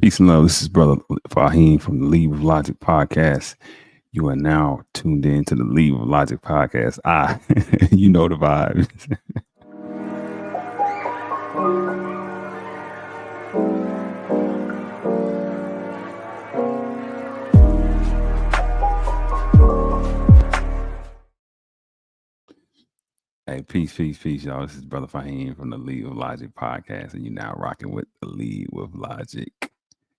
Peace and love. This is Brother Faheem from the Lead with Logic podcast. You are now tuned in to the Lead with Logic podcast. You know the vibes. Hey, peace, y'all. This is Brother Faheem from the Lead with Logic podcast, and you're now rocking with the Lead with Logic.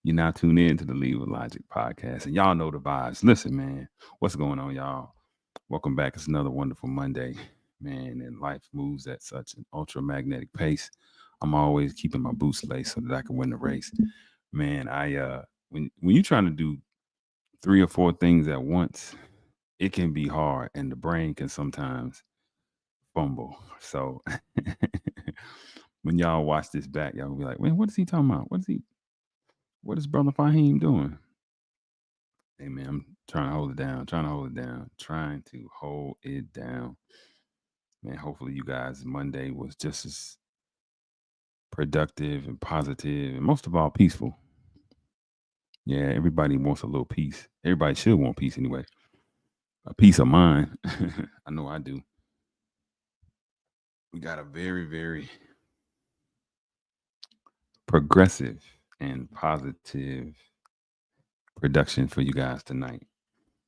You now tune in to the Lead with Logic podcast, and y'all know the vibes. Listen, man, what's going on, y'all? Welcome back. It's another wonderful Monday, man, and life moves at such an ultramagnetic pace. I'm always keeping my boots laced so that I can win the race. Man, when you're trying to do three or four things at once, it can be hard, and the brain can sometimes fumble. So when y'all watch this back, y'all will be like, "Man, what is he talking about? What is Brother Faheem doing?" Hey man, I'm trying to hold it down, trying to hold it down. Man, hopefully you guys Monday was just as productive and positive and most of all peaceful. Yeah, everybody wants a little peace. Everybody should want peace anyway. A peace of mind. I know I do. We got a very, very progressive and positive production for you guys tonight.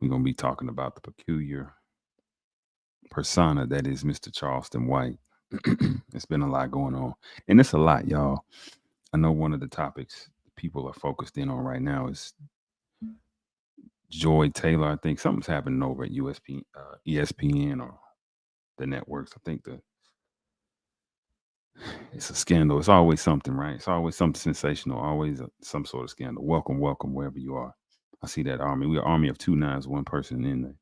We're going to be talking about the peculiar persona that is Mr. Charleston White. It's been a lot going on. And it's a lot, y'all. I know one of the topics people are focused in on right now is Joy Taylor. I think something's happening over at ESPN or the networks. I think it's a scandal. It's always something, right? It's always something sensational. Always some sort of scandal. Welcome, wherever you are. I see that army. We're an army of two nines, one person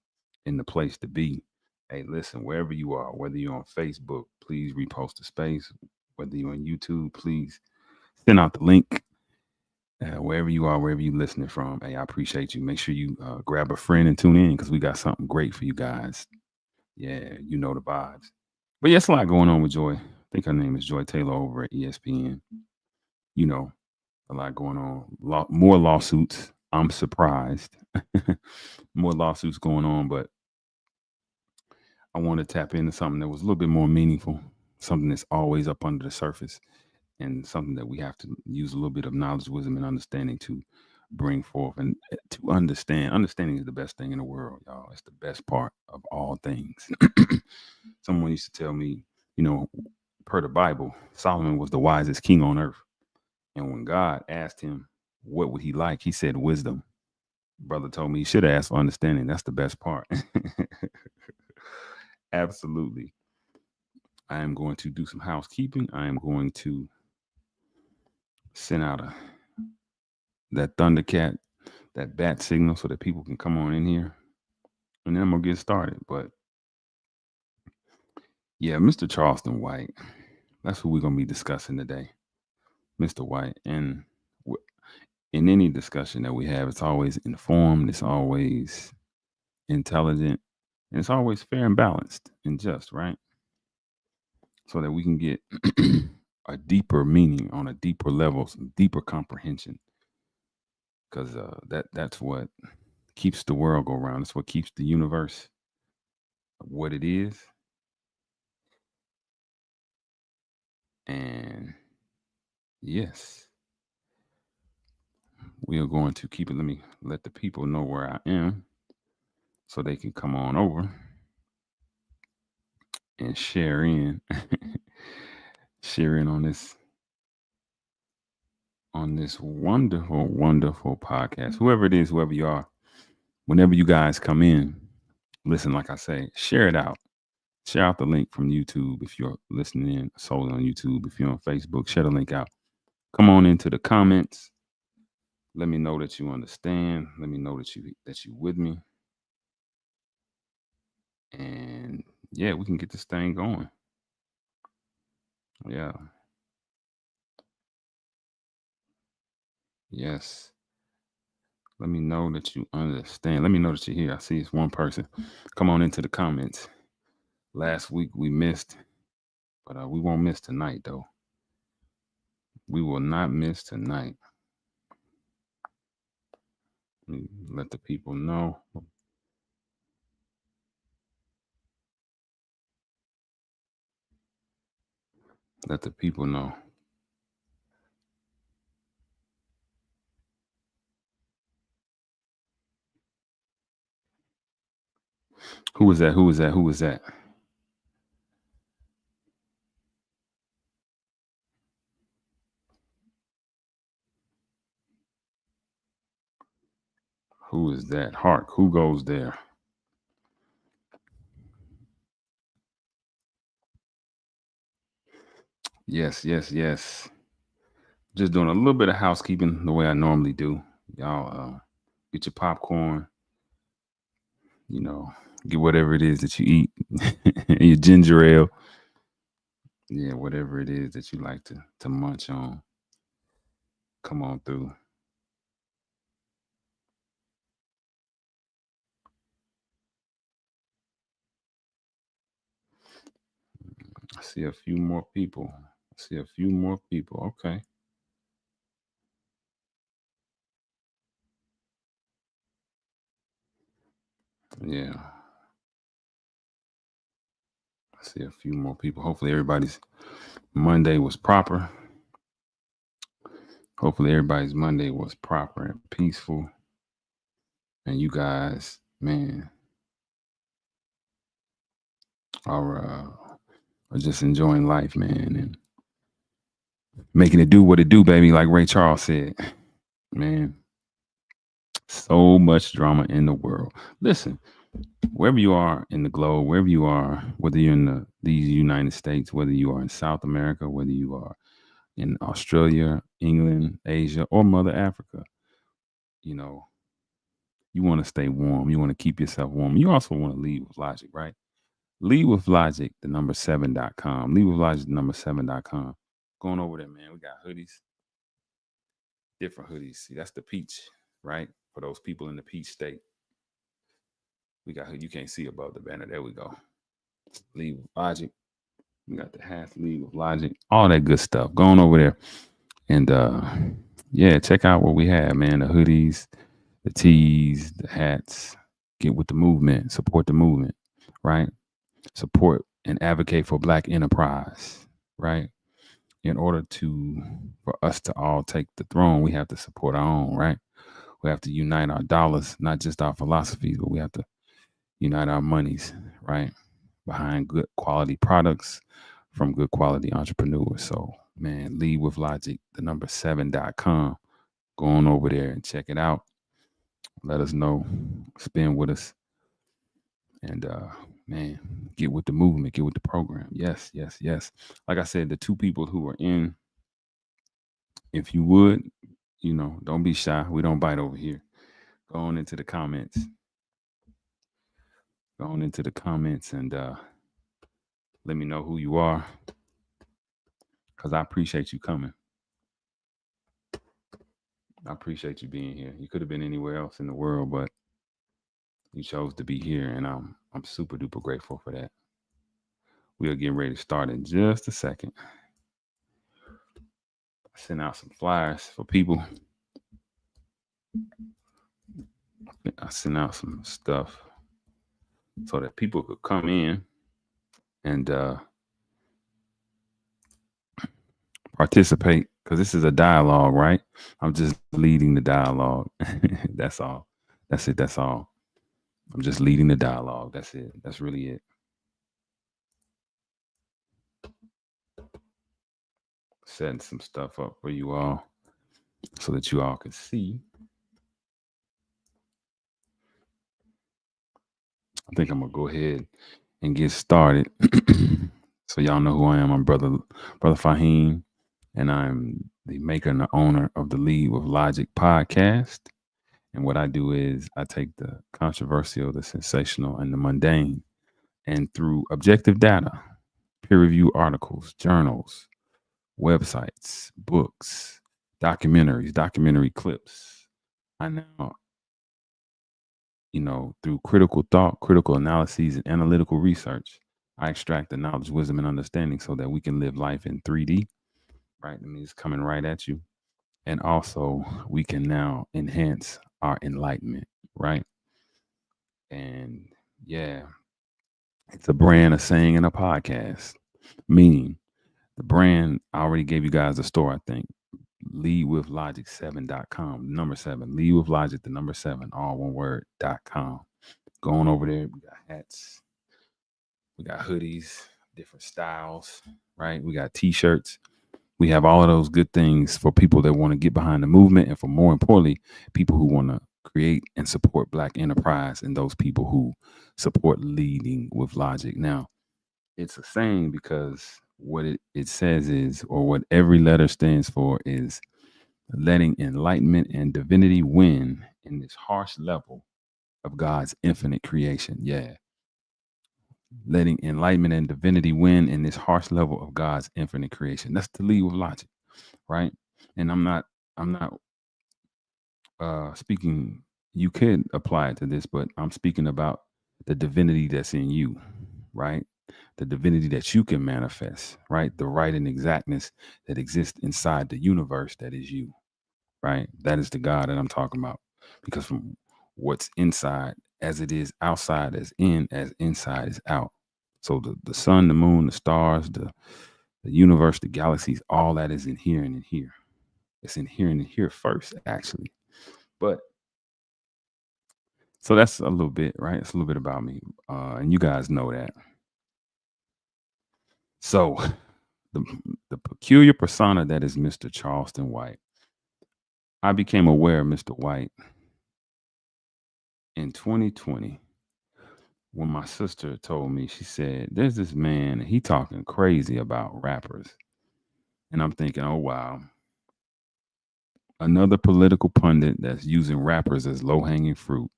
in the place to be. Hey, listen, wherever you are, whether you're on Facebook, please repost the space. Whether you're on YouTube, please send out the link. Wherever you are, wherever you listening from, hey, I appreciate you. Make sure you grab a friend and tune in because we got something great for you guys. Yeah, you know the vibes. But yeah, it's a lot going on with Joy. I think her name is Joy Taylor over at ESPN. You know, a lot going on. More lawsuits. I'm surprised. More lawsuits going on, but I want to tap into something that was a little bit more meaningful, something that's always up under the surface, and something that we have to use a little bit of knowledge, wisdom, and understanding to bring forth and to understand. Understanding is the best thing in the world, y'all. It's the best part of all things. Someone used to tell me, you know, per the Bible, Solomon was the wisest king on earth. And when God asked him what would he like, he said wisdom. Brother told me he should ask for understanding. That's the best part. Absolutely. I am going to do some housekeeping. I am going to send out that Thundercat, that bat signal so that people can come on in here. And then I'm gonna get started. But yeah, Mr. Charleston White. That's who we're gonna be discussing today. Mr. White. And in any discussion that we have, it's always informed, it's always intelligent, and it's always fair and balanced and just, right? So that we can get a deeper meaning on a deeper level, some deeper comprehension. Because that's what keeps the world go round. It's what keeps the universe what it is. And yes, we are going to keep it. Let me let the people know where I am so they can come on over and share in. Share in on this wonderful, wonderful podcast. Whoever it is, whoever you are, whenever you guys come in, listen, like I say, share it out. Share out the link from YouTube if you're listening in solely on YouTube. If you're on Facebook, share the link out. Come on into the comments. Let me know that you understand. Let me know that you with me. And yeah, we can get this thing going. Yeah. Yes. Let me know that you understand. Let me know that you're here. I see it's one person. Come on into the comments. Last week we missed, but we won't miss tonight though. We will not miss tonight. Let the people know. Let the people know. Who was that? Who was that? Who was that? Who is that? Hark. Who goes there? Yes, yes, yes. Just doing a little bit of housekeeping the way I normally do. Y'all get your popcorn, you know, get whatever it is that you eat, your ginger ale, yeah, whatever it is that you like to munch on. Come on through. I see a few more people. I see a few more people. Okay. Yeah. I see a few more people. Hopefully everybody's Monday was proper. Hopefully everybody's Monday was proper and peaceful. And you guys, man, are just enjoying life, man, and making it do what it do, baby, like Ray Charles said. Man, so much drama in the world. Listen, wherever you are in the globe, wherever you are, whether you're in these United States, whether you are in South America, whether you are in Australia, England, Asia, or Mother Africa, you know, you want to stay warm. You want to keep yourself warm. You also want to lead with logic, right? Lead with logic, the number 7.com. Lead with logic, the number 7.com. Going over there, man. We got hoodies, different hoodies. See, that's the peach, right? For those people in the peach state. We got you can't see above the banner. There we go. Lead with logic. We got the hats, lead with logic, all that good stuff. Going over there. And yeah, check out what we have, man. The hoodies, the tees, the hats. Get with the movement, support the movement, right? Support and advocate for black enterprise, right? In order for us to all take the throne, we have to support our own, right? We have to unite our dollars, not just our philosophies, but we have to unite our monies, right? Behind good quality products from good quality entrepreneurs. So, man, lead with logic, the number 7.com. Go on over there and check it out. Let us know, spend with us, and man, get with the movement, get with the program. Yes, yes, yes. Like I said, the two people who are in, if you would, don't be shy. We don't bite over here. Go on into the comments. Go on into the comments and let me know who you are, because I appreciate you coming. I appreciate you being here. You could have been anywhere else in the world, but you chose to be here, and I'm super duper grateful for that. We are getting ready to start in just a second. I sent out some flyers for people. I sent out some stuff so that people could come in and participate, because this is a dialogue, right? I'm just leading the dialogue. That's all. That's it. That's all. I'm just leading the dialogue. That's it. That's really it. Setting some stuff up for you all so that you all can see. I think I'm gonna go ahead and get started. So y'all know who I am. I'm brother Faheem, and I'm the maker and the owner of the Lead with Logic podcast. And what I do is I take the controversial, the sensational, and the mundane, and through objective data, peer review articles, journals, websites, books, documentaries, documentary clips, I now, through critical thought, critical analyses, and analytical research, I extract the knowledge, wisdom, and understanding so that we can live life in 3D, right? I mean, it's coming right at you. And also, we can now enhance our enlightenment, right? And yeah, it's a brand, a saying, and a podcast. Meaning, the brand, I already gave you guys a store, I think. Leadwithlogic7.com. Number seven. Lead with logic, the number seven, all one word.com. Going over there, we got hats, we got hoodies, different styles, right? We got t-shirts. We have all of those good things for people that want to get behind the movement, and for more importantly, people who want to create and support Black enterprise, and those people who support leading with logic. Now, it's a saying because what it says is, or what every letter stands for, is letting enlightenment and divinity win in this harsh level of God's infinite creation. Yeah. Letting enlightenment and divinity win in this harsh level of God's infinite creation. That's the lead with logic, right? And I'm not speaking, you could apply it to this, but I'm speaking about the divinity that's in you, right? The divinity that you can manifest, right? The right and exactness that exists inside the universe that is you, right? That is the God that I'm talking about. Because from what's inside, as it is outside, as inside is out. So the sun, the moon, the stars, the universe, the galaxies, all that is in here and in here. It's in here and in here first, actually. But so that's a little bit, right? It's a little bit about me. And you guys know that. So the, the peculiar persona that is Mr. Charleston White. I became aware of Mr. White in 2020 when my sister told me, she said, there's this man, he talking crazy about rappers. And I'm thinking, oh, wow, another political pundit that's using rappers as low hanging fruit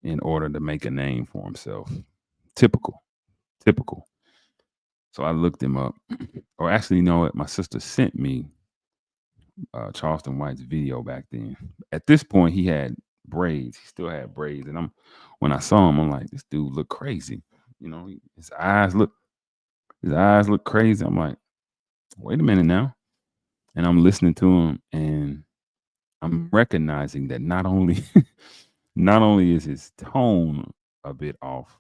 in order to make a name for himself. Typical, typical. So I looked him up. Or actually, you know what? My sister sent me Charleston White's video back then. At this point, he had braids. He still had braids. And when I saw him, I'm like, this dude look crazy. You know, his eyes look crazy. I'm like, wait a minute now. And I'm listening to him, and I'm recognizing that not only not only is his tone a bit off,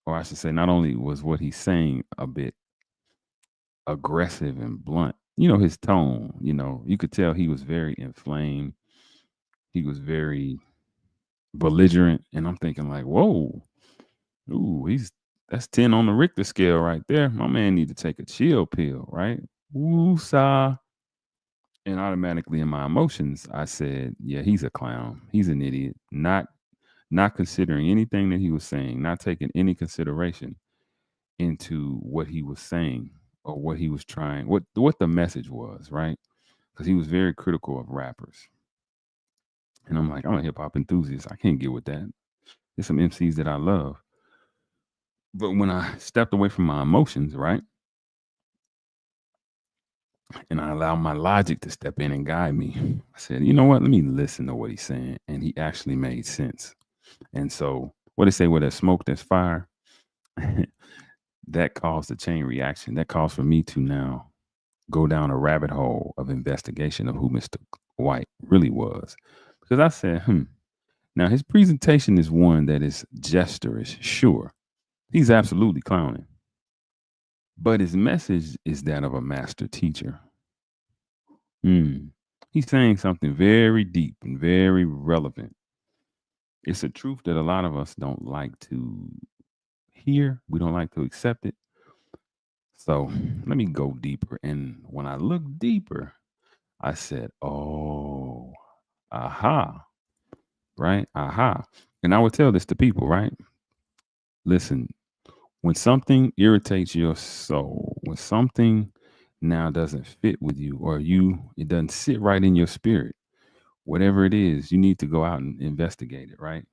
or I should say, not only was what he's saying a bit aggressive and blunt, his tone, you could tell he was very inflamed. He was very belligerent. And I'm thinking like, whoa, ooh, that's 10 on the Richter scale right there. My man need to take a chill pill, right? Woo sa. And automatically in my emotions, I said, yeah, he's a clown. He's an idiot. Not considering anything that he was saying, not taking any consideration into what he was saying, or what he was trying, what the message was, right? Because he was very critical of rappers. And I'm like, I'm a hip hop enthusiast. I can't get with that. There's some MCs that I love. But when I stepped away from my emotions, right, and I allowed my logic to step in and guide me, I said, you know what? Let me listen to what he's saying. And he actually made sense. And so, what they say, where there's smoke, there's fire. That caused a chain reaction. That caused for me to now go down a rabbit hole of investigation of who Mr. White really was. Because I said, now his presentation is one that is gesterish, sure. He's absolutely clowning. But his message is that of a master teacher. He's saying something very deep and very relevant. It's a truth that a lot of us don't like to hear. We don't like to accept it. So let me go deeper. And when I looked deeper, I said, oh, aha, right? Aha. And I would tell this to people, right? Listen, when something irritates your soul, when something now doesn't fit with you, or it doesn't sit right in your spirit, whatever it is, you need to go out and investigate it, right?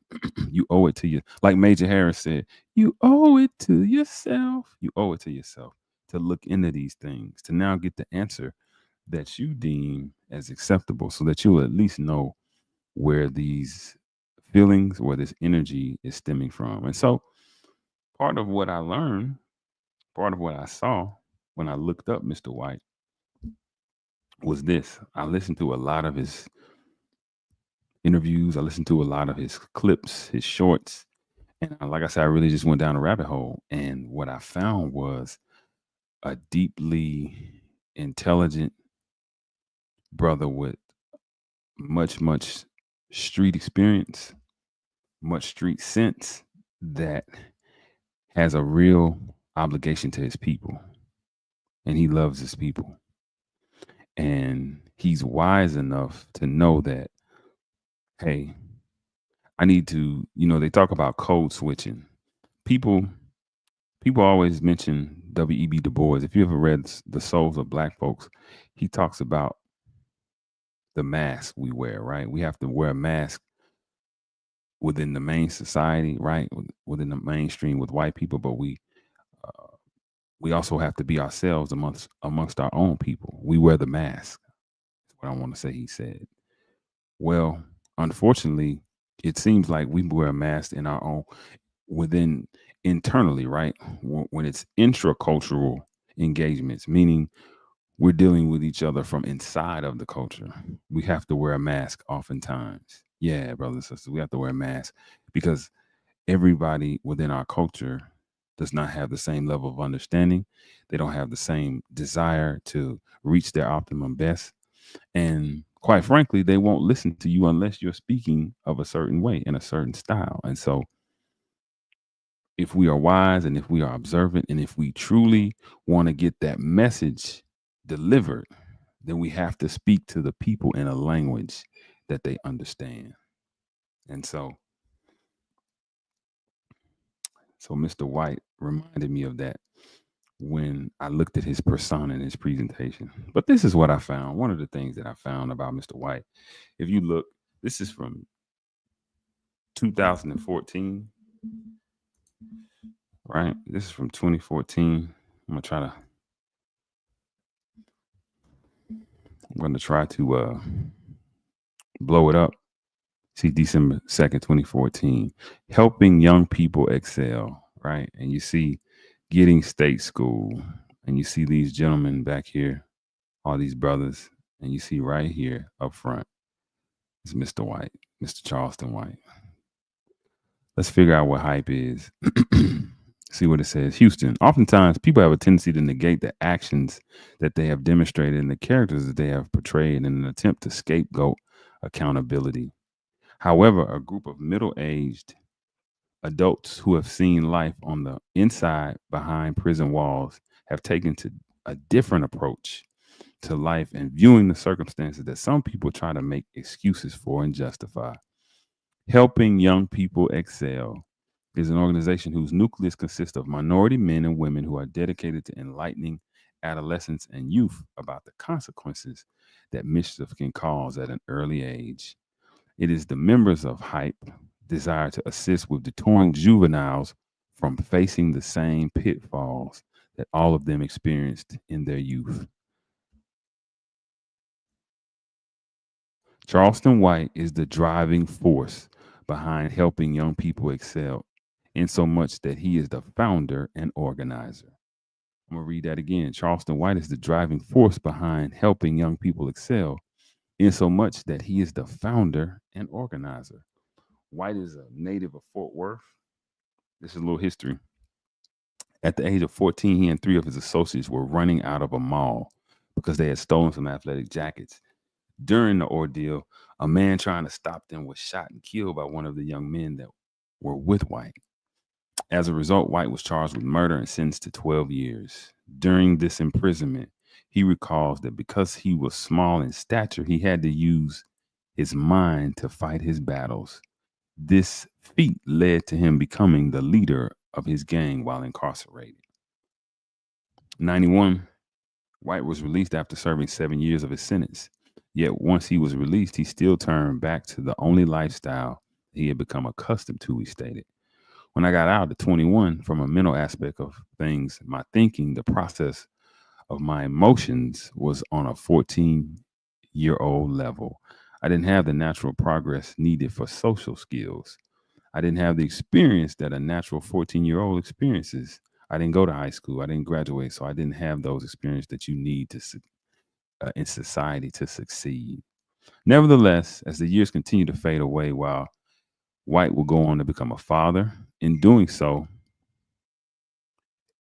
You owe it to you. Like Major Harris said, you owe it to yourself. You owe it to yourself to look into these things, to now get the answer that you deem as acceptable, so that you'll at least know where these feelings, where this energy is stemming from. And so part of what I learned, part of what I saw when I looked up Mr. White was this. I listened to a lot of his interviews. I listened to a lot of his clips, his shorts, and like I said, I really just went down a rabbit hole. And what I found was a deeply intelligent brother with much street experience, much street sense, that has a real obligation to his people, and he loves his people. And he's wise enough to know that, hey, I need to, they talk about code switching. People people always mention W.E.B. Du Bois. If you ever read The Souls of Black Folks, he talks about the mask we wear, right? We have to wear a mask within the main society, right? Within the mainstream with white people, but uh, we also have to be ourselves amongst our own people. We wear the mask. That's what I want to say. He said. Well, unfortunately, it seems like we wear a mask in our own within internally, right? When it's intracultural engagements, meaning we're dealing with each other from inside of the culture. We have to wear a mask oftentimes. Yeah, brothers and sisters, we have to wear a mask because everybody within our culture does not have the same level of understanding. They don't have the same desire to reach their optimum best. And quite frankly, they won't listen to you unless you're speaking of a certain way in a certain style. And so, if we are wise and if we are observant and if we truly want to get that message delivered, then we have to speak to the people in a language that they understand. And so Mr. White reminded me of that when I looked at his persona in his presentation. But this is what I found. One of the things that I found about Mr. White, if you look, this is from 2014, right? This is from 2014. I'm gonna try to blow it up. See, December 2nd, 2014, helping young people excel, right? And you see getting state school, and you see these gentlemen back here, all these brothers, and you see right here up front is Mr. White, Mr. Charleston White. Let's figure out what hype is. See what it says. Houston. Oftentimes, people have a tendency to negate the actions that they have demonstrated and the characters that they have portrayed in an attempt to scapegoat accountability. However, a group of middle aged adults who have seen life on the inside behind prison walls have taken to a different approach to life and viewing the circumstances that some people try to make excuses for and justify. Helping Young People Excel is an organization whose nucleus consists of minority men and women who are dedicated to enlightening adolescents and youth about the consequences that mischief can cause at an early age. It is the members of HYPE desire to assist with detouring juveniles from facing the same pitfalls that all of them experienced in their youth. Charleston White is the driving force behind helping young people excel, in so much that he is the founder and organizer. I'm going to read that again. Charleston White is the driving force behind helping young people excel, in so much that he is the founder and organizer. White is a native of Fort Worth. This is a little history. At the age of 14, he and three of his associates were running out of a mall because they had stolen some athletic jackets. During the ordeal, a man trying to stop them was shot and killed by one of the young men that were with White. As a result, White was charged with murder and sentenced to 12 years. During this imprisonment, he recalls that because he was small in stature, he had to use his mind to fight his battles. This feat led to him becoming the leader of his gang while incarcerated. 91, White was released after serving 7 years of his sentence. Yet once he was released, he still turned back to the only lifestyle he had become accustomed to, he stated. When I got out at 21, from a mental aspect of things, my thinking, the process of my emotions was on a 14-year-old level. I didn't have the natural progress needed for social skills. I didn't have the experience that a natural 14-year-old experiences. I didn't go to high school. I didn't graduate. So I didn't have those experiences that you need to in society to succeed. Nevertheless, as the years continue to fade away, while White will go on to become a father, in doing so,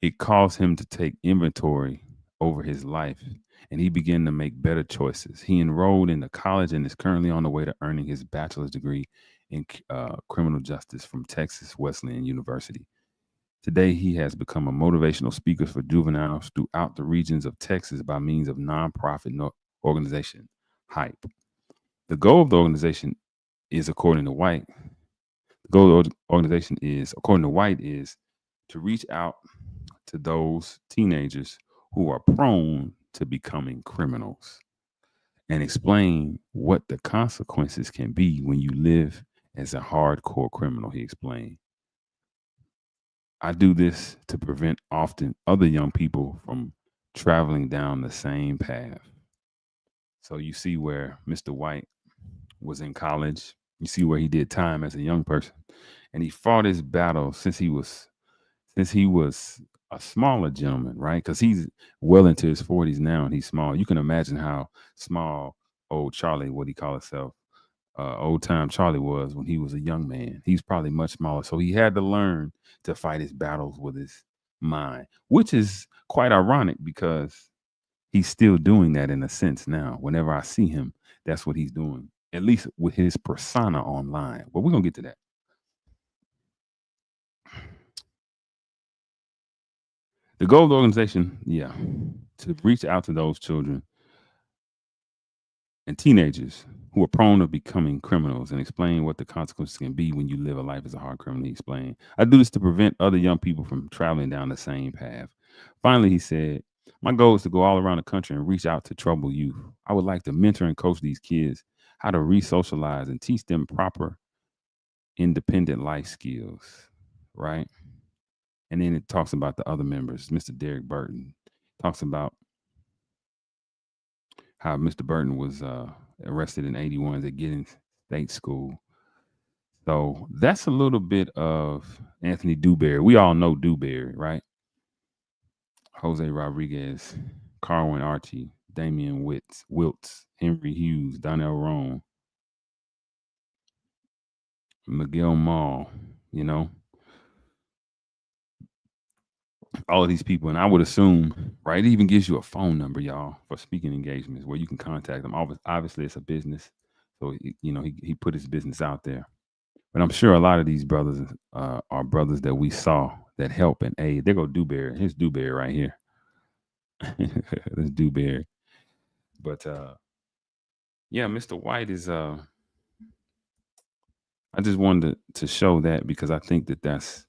it caused him to take inventory over his life, and he began to make better choices. He enrolled in the college and is currently on the way to earning his bachelor's degree in criminal justice from Texas Wesleyan University. Today, he has become a motivational speaker for juveniles throughout the regions of Texas by means of nonprofit organization Hype. The goal of the organization is, according to White, the goal of the organization is, according to White, is to reach out to those teenagers who are prone to becoming criminals and explain what the consequences can be when you live as a hardcore criminal. He explained, I do this to prevent often other young people from traveling down the same path. So you see where Mr. White was in college. You see where he did time as a young person, and he fought his battle since he was a smaller gentleman, right? Because he's well into his 40s now, and he's small. You can imagine how small old Charlie, what he call himself, old time Charlie was when he was a young man. He's probably much smaller, so he had to learn to fight his battles with his mind, which is quite ironic because he's still doing that in a sense now. Whenever I see him, that's what he's doing, at least with his persona online. But we're gonna get to that. The goal of the organization, yeah, to reach out to those children and teenagers who are prone to becoming criminals and explain what the consequences can be when you live a life as a hard criminal. He explained, I do this to prevent other young people from traveling down the same path. Finally, he said, my goal is to go all around the country and reach out to troubled youth. I would like to mentor and coach these kids how to re-socialize and teach them proper independent life skills, right? And then it talks about the other members. Mr. Derek Burton talks about how Mr. Burton was arrested in 81 at Giddings State School. So that's a little bit of Anthony Dewberry. We all know Dewberry, right? Jose Rodriguez, Carwin Archie, Damian Wiltz, Henry Hughes, Donnell Roan, Miguel Mall, you know, all of these people. And I would assume, right, it even gives you a phone number, y'all, for speaking engagements where you can contact them. Obviously, it's a business. So, he put his business out there. But I'm sure a lot of these brothers are brothers that we saw that help and aid. There go Dewberry. Here's Dewberry right here. There's Dewberry. But yeah, Mr. White is I just wanted to show that because I think that's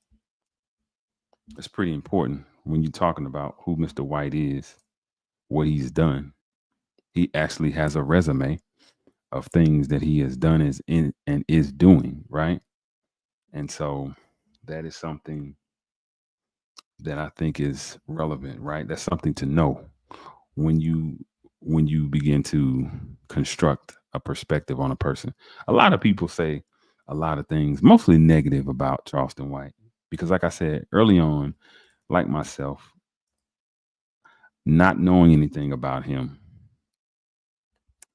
pretty important when you're talking about who Mr. White is, what he's done. He actually has a resume of things that he has done and is doing, right? And so that is something that I think is relevant, right? That's something to know when you begin to construct a perspective on a person. A lot of people say a lot of things, mostly negative about Charleston White, because like I said early on, like myself, not knowing anything about him,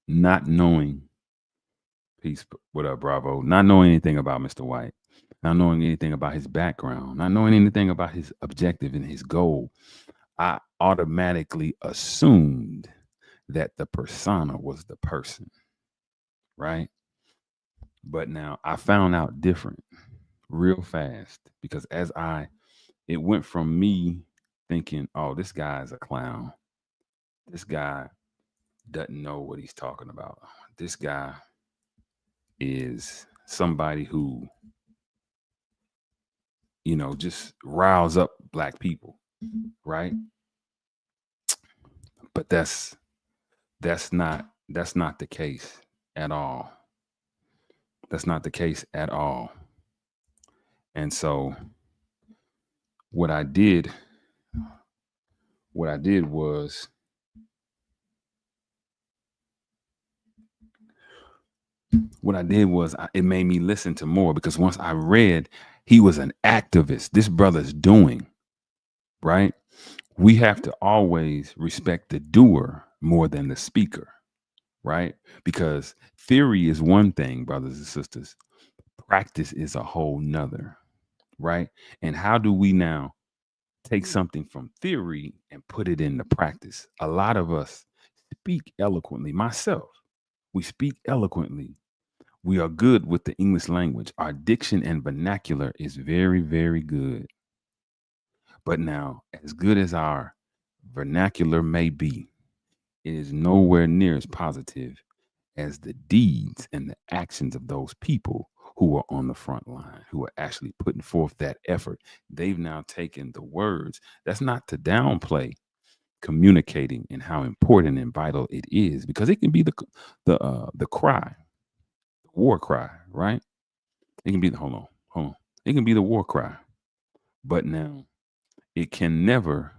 not knowing peace, what up, Bravo, not knowing anything about Mr. White, not knowing anything about his background, not knowing anything about his objective and his goal, I automatically assumed that the persona was the person, right? But now I found out different real fast because it went from me thinking, oh, this guy's a clown. This guy doesn't know what he's talking about. This guy is somebody who, just riles up black people, right? But that's not the case at all. That's not the case at all. And so what I did was it made me listen to more because once I read he was an activist, this brother's doing, right? We have to always respect the doer more than the speaker, right? Because theory is one thing, brothers and sisters. Practice is a whole nother, right? And how do we now take something from theory and put it into practice? A lot of us speak eloquently, myself. We speak eloquently. We are good with the English language. Our diction and vernacular is very, very good. But now, as good as our vernacular may be, it is nowhere near as positive as the deeds and the actions of those people who are on the front line, who are actually putting forth that effort. They've now taken the words. That's not to downplay communicating and how important and vital it is, because it can be the cry, the war cry, right? It can be the hold on. It can be the war cry, but now it can never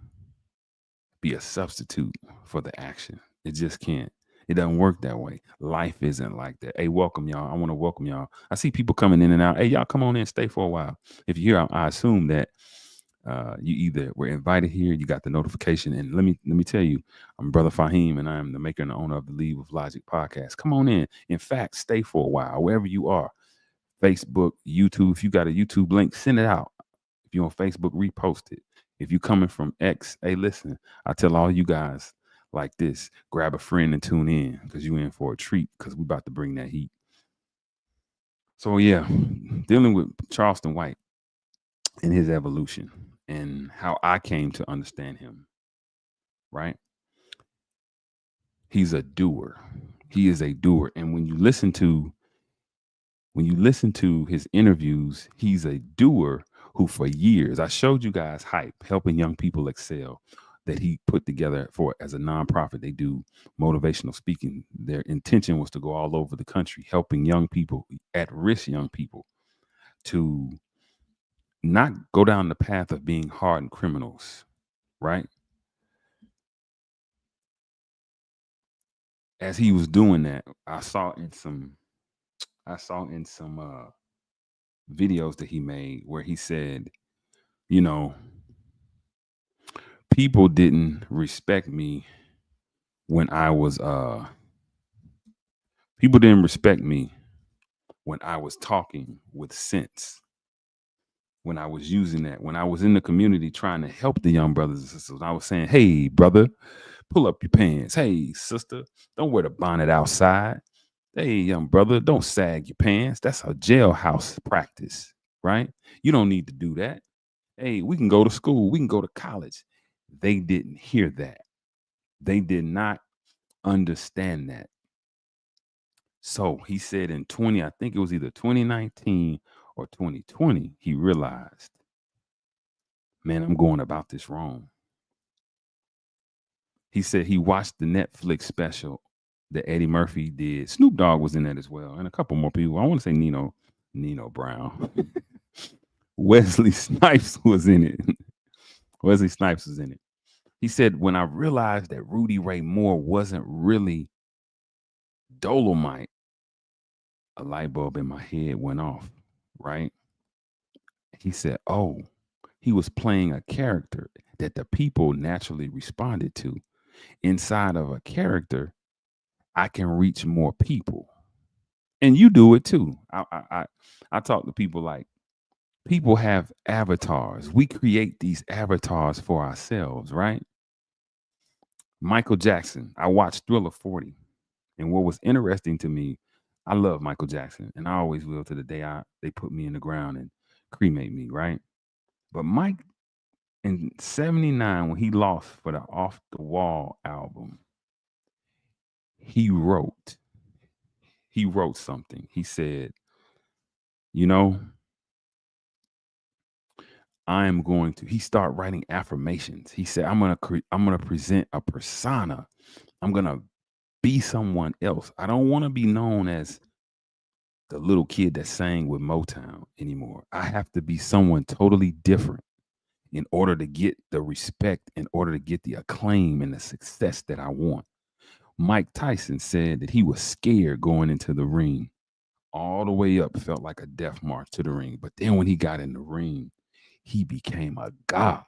be a substitute for the action. It just can't. It doesn't work that way. Life isn't like that. Hey, welcome y'all. I want to welcome y'all. I see people coming in and out. Hey, y'all come on in, stay for a while. If you're here, I assume that you either were invited here, you got the notification. And let me tell you, I'm Brother Faheem, and I am the maker and the owner of the Lead with Logic podcast. Come on in. In fact, stay for a while, wherever you are. Facebook, YouTube. If you got a YouTube link, send it out. If you're on Facebook, repost it. If you're coming from X, hey, listen, I tell all you guys like this, grab a friend and tune in, because you in for a treat, because we about to bring that heat. So yeah, dealing with Charleston White and his evolution and how I came to understand him, right? He's a doer. He is a doer. And when you listen to his interviews, he's a doer who for years, I showed you guys Hype, helping young people excel, that he put together for as a nonprofit. They do motivational speaking. Their intention was to go all over the country, helping young people, at risk young people, to not go down the path of being hardened criminals, right? As he was doing that, I saw in some videos that he made where he said, you know, people didn't respect me when I was people didn't respect me when I was talking with sense, when I was using that, when I was in the community trying to help the young brothers and sisters. I was saying, hey, brother, pull up your pants. Hey, sister, don't wear the bonnet outside. Hey, young brother, don't sag your pants. That's a jailhouse practice, right? You don't need to do that. Hey, we can go to school, we can go to college. They didn't hear that. They did not understand that. So he said in 20, I think it was either 2019 or 2020, he realized, man, I'm going about this wrong. He said he watched the Netflix special that Eddie Murphy did. Snoop Dogg was in that as well, and a couple more people. I want to say Nino Brown. Wesley Snipes was in it. Wesley Snipes was in it. He said, when I realized that Rudy Ray Moore wasn't really Dolomite, a light bulb in my head went off, right? He said, oh, he was playing a character that the people naturally responded to. Inside of a character, I can reach more people. And you do it too. I talk to people like, people have avatars. We create these avatars for ourselves, right? Michael Jackson. I watched Thriller 40. And what was interesting to me, I love Michael Jackson, and I always will to the day they put me in the ground and cremate me, right? But Mike in 79, when he lost for the Off the Wall album, he wrote, he wrote something. He said, you know, I am going to, he started writing affirmations. He said, I'm going to present a persona. I'm going to be someone else. I don't want to be known as the little kid that sang with Motown anymore. I have to be someone totally different in order to get the respect, in order to get the acclaim and the success that I want. Mike Tyson said that he was scared going into the ring. All the way up felt like a death march to the ring. But then when he got in the ring, he became a god.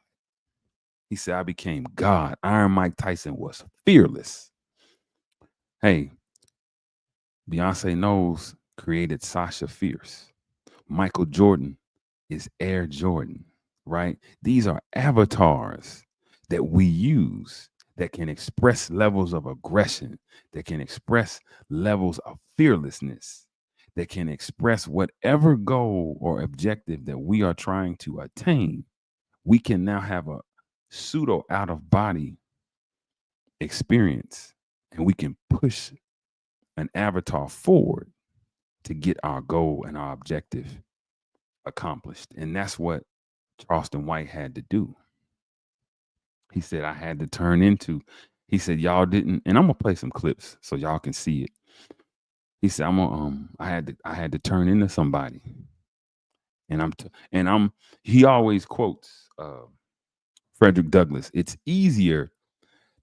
He said, I became God. Iron Mike Tyson was fearless. Hey, Beyonce Knowles created Sasha Fierce. Michael Jordan is Air Jordan, right? These are avatars that we use that can express levels of aggression, that can express levels of fearlessness, that can express whatever goal or objective that we are trying to attain. We can now have a pseudo out of body experience and we can push an avatar forward to get our goal and our objective accomplished. And that's what Charleston White had to do. He said, I had to turn into, he said, y'all didn't, and I'm gonna play some clips so y'all can see it. He said, I had to turn into somebody. And he always quotes Frederick Douglass. It's easier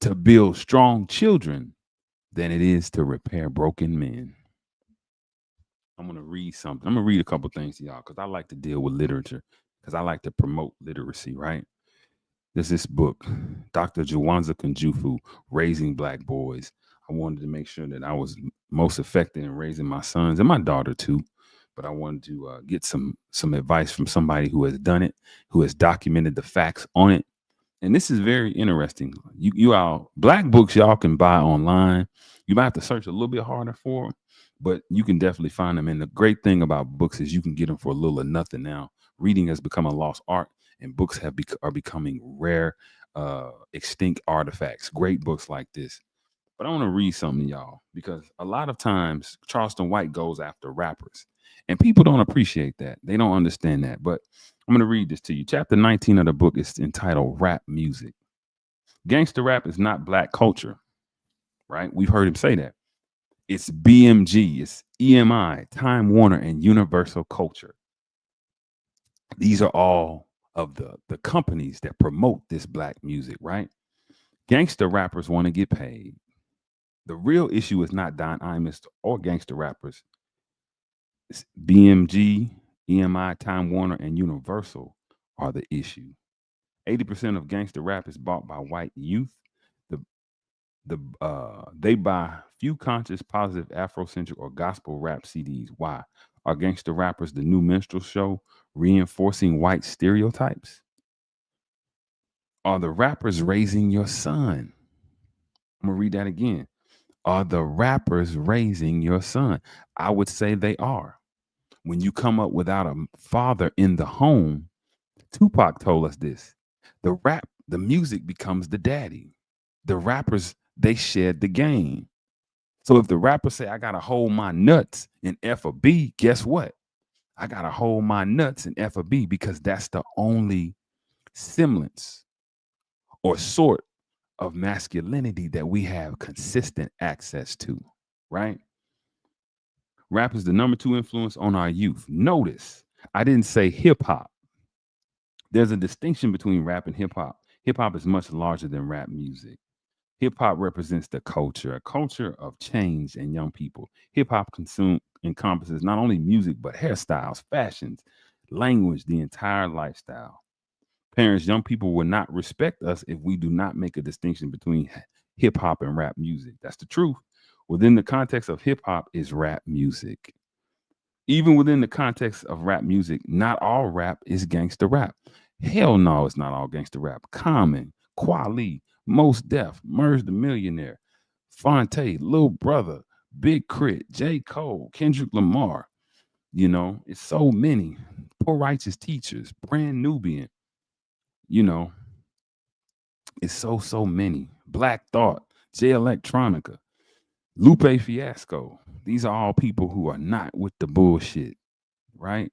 to build strong children than it is to repair broken men. I'm gonna read something. I'm gonna read a couple things to y'all because I like to deal with literature because I like to promote literacy, right? There's this book, Dr. Jawanza Kunjufu, Raising Black Boys. I wanted to make sure that I was most effective in raising my sons and my daughter too. But I wanted to get some advice from somebody who has done it, who has documented the facts on it. And this is very interesting. You all black books y'all can buy online. You might have to search a little bit harder for them, but you can definitely find them. And the great thing about books is you can get them for a little or nothing now. Reading has become a lost art, and books are becoming rare, extinct artifacts. Great books like this. But I want to read something to y'all because a lot of times Charleston White goes after rappers, and people don't appreciate that. They don't understand that. But I'm going to read this to you. Chapter 19 of the book is entitled Rap Music. Gangster rap is not black culture, right? We've heard him say that. It's BMG, it's EMI, Time Warner, and Universal Culture. These are all of the companies that promote this black music, right? Gangster rappers want to get paid. The real issue is not Don Imus or gangster rappers. It's BMG, EMI, Time Warner, and Universal are the issue. 80% of gangster rap is bought by white youth. The they buy few conscious, positive, Afrocentric, or gospel rap CDs. Why? Are gangster rappers the new minstrel show reinforcing white stereotypes? Are the rappers raising your son? I'm gonna read that again. Are the rappers raising your son? I would say they are. When you come up without a father in the home, Tupac told us this. The music becomes the daddy. The rappers, they shed the game. So if the rappers say, I gotta hold my nuts in F or B, guess what? I gotta hold my nuts in F or B because that's the only semblance or sort of masculinity that we have consistent access to, right? Rap is the number 2 influence on our youth. Notice, I didn't say hip hop. There's a distinction between rap and hip hop. Hip hop is much larger than rap music. Hip hop represents the culture, a culture of change and young people. Hip hop encompasses not only music, but hairstyles, fashions, language, the entire lifestyle. Parents, young people will not respect us if we do not make a distinction between hip hop and rap music. That's the truth. Within the context of hip hop is rap music. Even within the context of rap music, not all rap is gangster rap. Hell no, it's not all gangster rap. Common, Kweli, Most Def, Merge the Millionaire, Fonte, Lil Brother, Big Crit, J. Cole, Kendrick Lamar. You know, it's so many. Poor Righteous Teachers, Brand Nubian. You know, it's so many. Black Thought, J Electronica, Lupe Fiasco. These are all people who are not with the bullshit, right?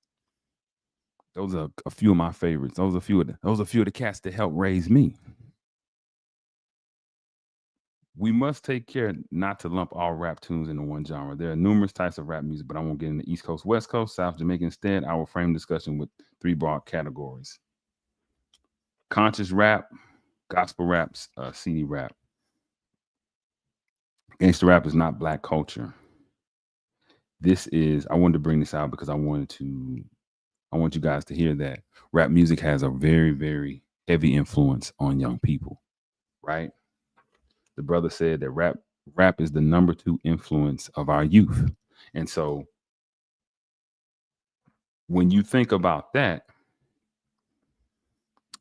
Those are a few of my favorites. Those are a few of the cats that helped raise me. We must take care not to lump all rap tunes into one genre. There are numerous types of rap music, but I won't get into East Coast, West Coast, South Jamaica. Instead, I will frame discussion with 3 broad categories: conscious rap, gospel raps, CD rap. Gangster rap is not black culture. This is, I wanted to bring this out because I want you guys to hear that rap music has a very, very heavy influence on young people, right? The brother said that rap Rap is the number two influence of our youth. And so when you think about that,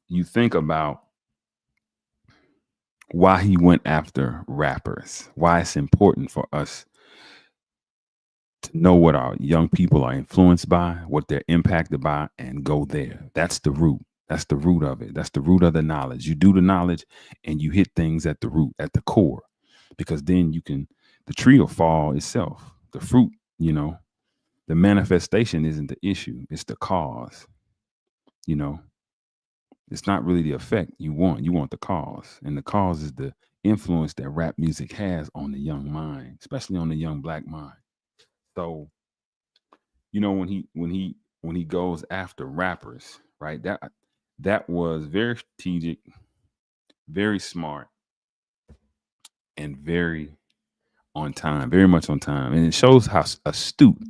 you think about why he went after rappers, why it's important for us to know what our young people are influenced by, what they're impacted by, and go there. That's the root. That's the root of it. That's the root of the knowledge. You do the knowledge and you hit things at the root, at the core, because then you can, the tree will fall itself. The fruit, you know, the manifestation isn't the issue, it's the cause, you know. It's not really the effect you want. You want the cause. And the cause is the influence that rap music has on the young mind, especially on the young black mind. So, you know, when he goes after rappers, right? That was very strategic, very smart, and very on time, very much on time. And it shows how astute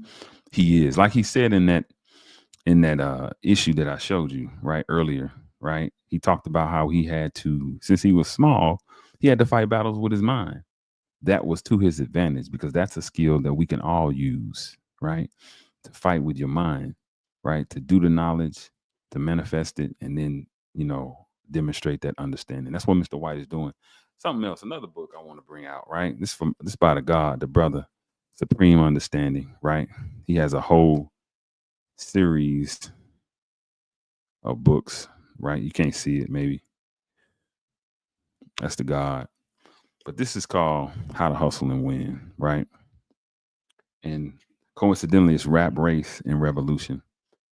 he is. Like he said in that issue that I showed you right earlier, right? He talked about how he had to, since he was small, he had to fight battles with his mind. That was to his advantage because that's a skill that we can all use, right? To fight with your mind, right? To do the knowledge, to manifest it, and then, demonstrate that understanding. That's what Mr. White is doing. Something else, another book I want to bring out, right? This by the God, the brother, Supreme Understanding, right? He has a whole series of books, right? You can't see it, maybe. That's the God. But this is called How to Hustle and Win, right? And coincidentally, it's Rap, Race, and Revolution.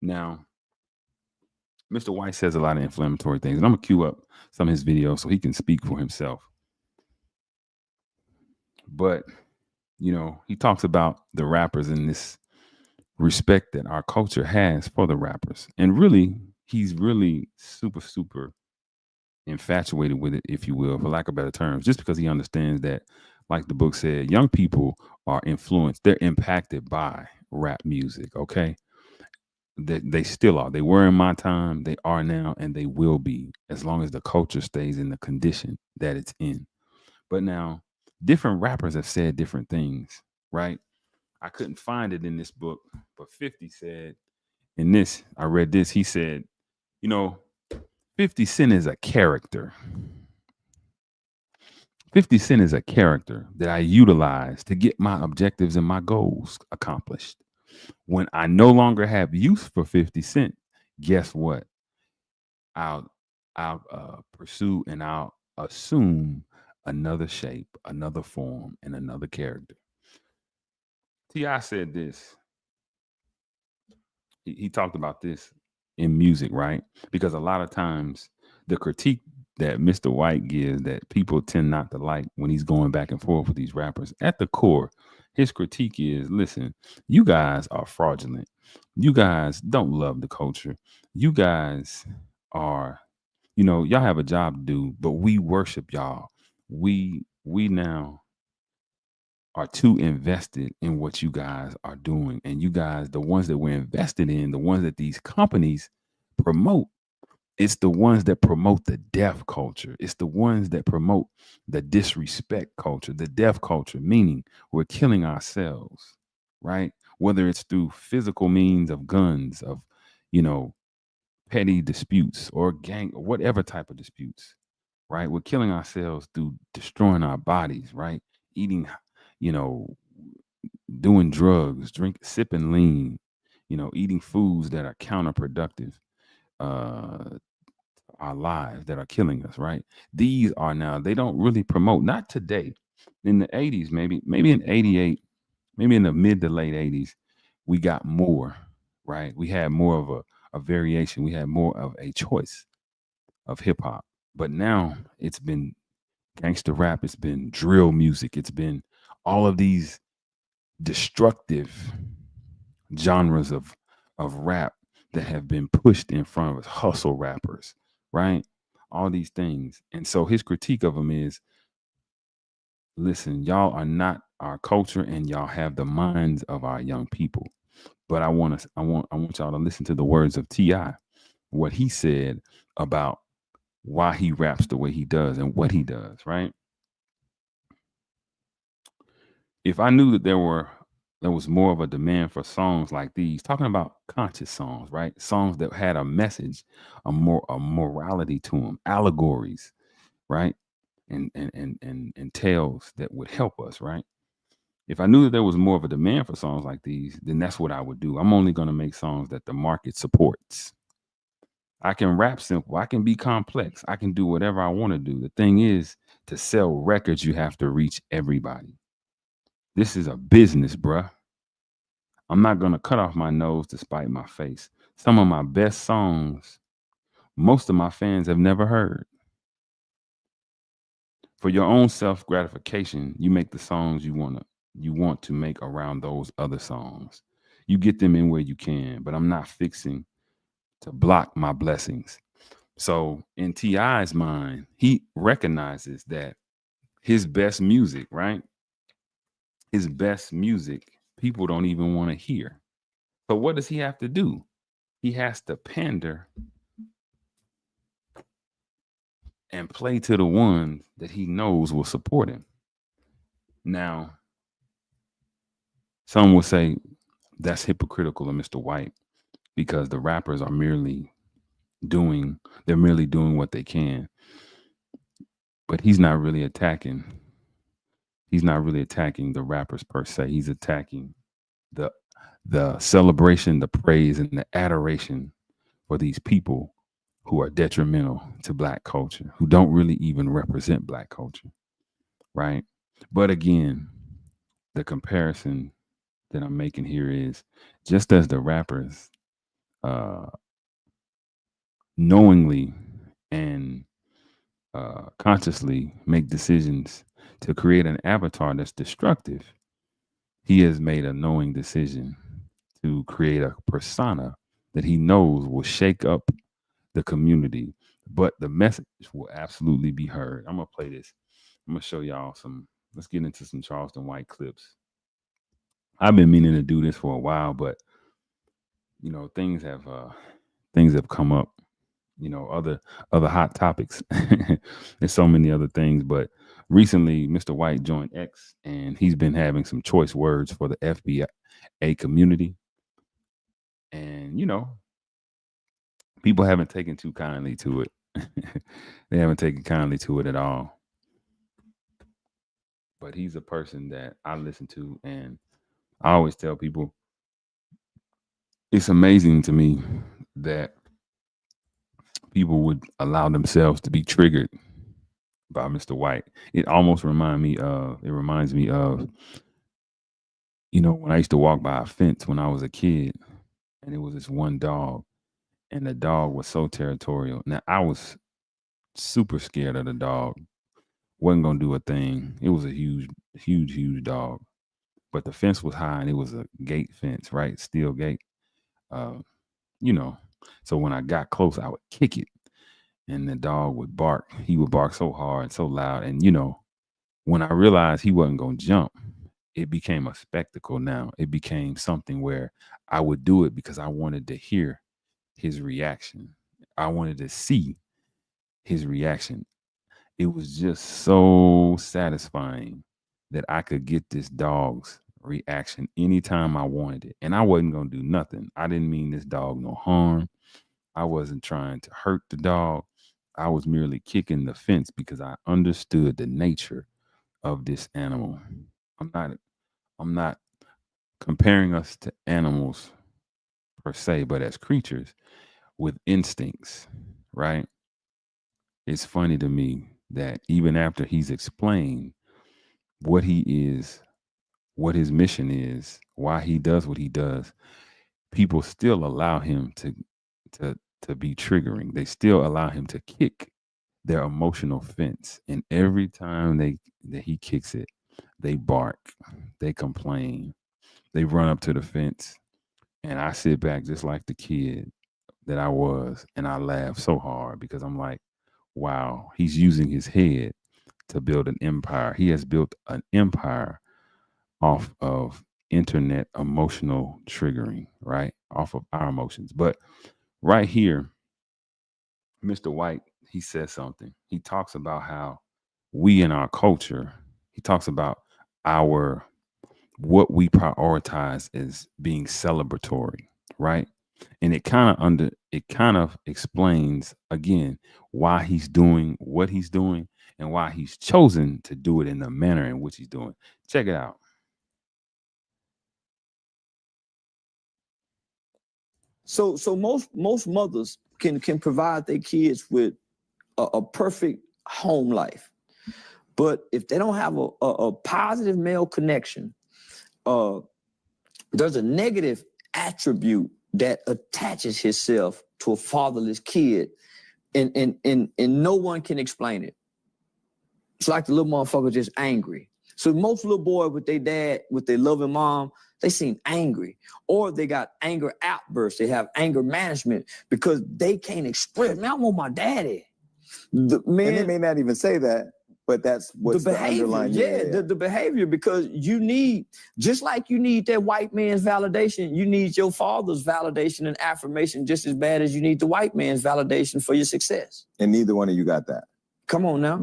Now, Mr. White says a lot of inflammatory things, and I'm gonna cue up some of his videos so he can speak for himself. But he talks about the rappers and this respect that our culture has for the rappers, and really, he's really super, super infatuated with it, if you will, for lack of better terms, just because he understands that, like the book said, young people are influenced, they're impacted by rap music. Okay, that they still are. They were in my time, they are now, and they will be as long as the culture stays in the condition that it's in. But now, different rappers have said different things, right? I couldn't find it in this book, but 50 said in this, I read this, he said, you know, 50 Cent is a character. 50 Cent is a character that I utilize to get my objectives and my goals accomplished. When I no longer have use for 50 Cent, guess what? I'll I'll pursue and I'll assume another shape, another form, and another character. Ti said this. He talked about this in music, right? Because a lot of times the critique that Mr. White gives that people tend not to like when he's going back and forth with these rappers, at the core, his critique is, listen, you guys are fraudulent. You guys don't love the culture. You guys are, y'all have a job to do, but we worship y'all. We now are too invested in what you guys are doing. And you guys, the ones that we're invested in, the ones that these companies promote, it's the ones that promote the deaf culture. It's the ones that promote the disrespect culture, the deaf culture, meaning we're killing ourselves, right? Whether it's through physical means of guns, of, you know, petty disputes or gang or whatever type of disputes, right? We're killing ourselves through destroying our bodies, right? Eating, you know, doing drugs, sipping lean, eating foods that are counterproductive, uh, our lives that are killing us, right? These are now, they don't really promote, not today. In the 80s, maybe in 88, maybe in the mid to late 80s, we got more, right? We had more of a variation. We had more of a choice of hip hop. But now it's been gangster rap, it's been drill music, it's been all of these destructive genres of rap that have been pushed in front of us, hustle rappers, right? All these things. And so his critique of them is, listen, y'all are not our culture and y'all have the minds of our young people. But I want y'all to listen to the words of T.I., what he said about why he raps the way he does and what he does, right? If I knew that there was more of a demand for songs like these, talking about conscious songs, right? Songs that had a message, a morality to them, allegories, right? And tales that would help us, right? If I knew that there was more of a demand for songs like these, then that's what I would do. I'm only going to make songs that the market supports. I can rap simple. I can be complex. I can do whatever I want to do. The thing is, to sell records, you have to reach everybody. This is a business, bruh. I'm not going to cut off my nose to spite my face. Some of my best songs, most of my fans have never heard. For your own self gratification, you make the songs you want to make around those other songs. You get them in where you can, but I'm not fixing to block my blessings. So in Ti's mind, he recognizes that his best music, right? His best music, people don't even want to hear. So what does he have to do? He has to pander and play to the ones that he knows will support him. Now, some will say that's hypocritical of Mr. White because the rappers are doing merely doing what they can, but he's not really attacking the rappers per se. He's attacking the the celebration, the praise, and the adoration for these people who are detrimental to black culture, who don't really even represent black culture, right? But again, the comparison that I'm making here is just as the rappers uh, knowingly and consciously make decisions to create an avatar that's destructive, he has made a knowing decision to create a persona that he knows will shake up the community, but the message will absolutely be heard. I'm gonna play this. I'm gonna show y'all some. Let's get into some Charleston White clips. I've been meaning to do this for a while, but things have come up. Other hot topics. There's so many other things, but recently Mr. White joined X, and he's been having some choice words for the FBA community, and people haven't taken too kindly to it. They haven't taken kindly to it at all. But he's a person that I listen to, and I always tell people it's amazing to me that people would allow themselves to be triggered by Mr. White. It reminds me of when I used to walk by a fence when I was a kid, and it was this one dog, and the dog was so territorial. Now I was super scared of the dog. Wasn't gonna do a thing. It was a huge, huge, huge dog. But the fence was high and it was a gate fence, right? Steel gate. Uh, you know. So when I got close, I would kick it and the dog would bark. He would bark so hard, so loud. And when I realized he wasn't gonna jump, it became a spectacle now. It became something where I would do it because I wanted to hear his reaction. I wanted to see his reaction. It was just so satisfying that I could get this dog's reaction anytime I wanted it. And I wasn't going to do nothing. I didn't mean this dog no harm. I wasn't trying to hurt the dog. I was merely kicking the fence because I understood the nature of this animal. I'm not comparing us to animals per se, but as creatures with instincts, right? It's funny to me that even after he's explained what he is, what his mission is, why he does what he does, people still allow him to be triggering. They still allow him to kick their emotional fence. And every time that he kicks it, they bark, they complain, they run up to the fence. And I sit back just like the kid that I was, and I laugh so hard because I'm like, wow, he's using his head to build an empire. He has built an empire off of internet emotional triggering, right? Off of our emotions. But right here, Mr. White, he says something. He talks about how we in our culture, he talks about our what we prioritize as being celebratory, right? And it kind of explains again why he's doing what he's doing and why he's chosen to do it in the manner in which he's doing. Check it out. So most mothers can provide their kids with a perfect home life, but if they don't have a positive male connection, uh, there's a negative attribute that attaches itself to a fatherless kid, and no one can explain it. It's like the little motherfucker just angry. So most little boy with their dad, with their loving mom, they seem angry, or they got anger outbursts. They have anger management because they can't express. Man, I want my daddy. And they may not even say that, but that's what's the the behavior, underlying. the behavior, because you need, just like you need that white man's validation, you need your father's validation and affirmation just as bad as you need the white man's validation for your success. And neither one of you got that. Come on now.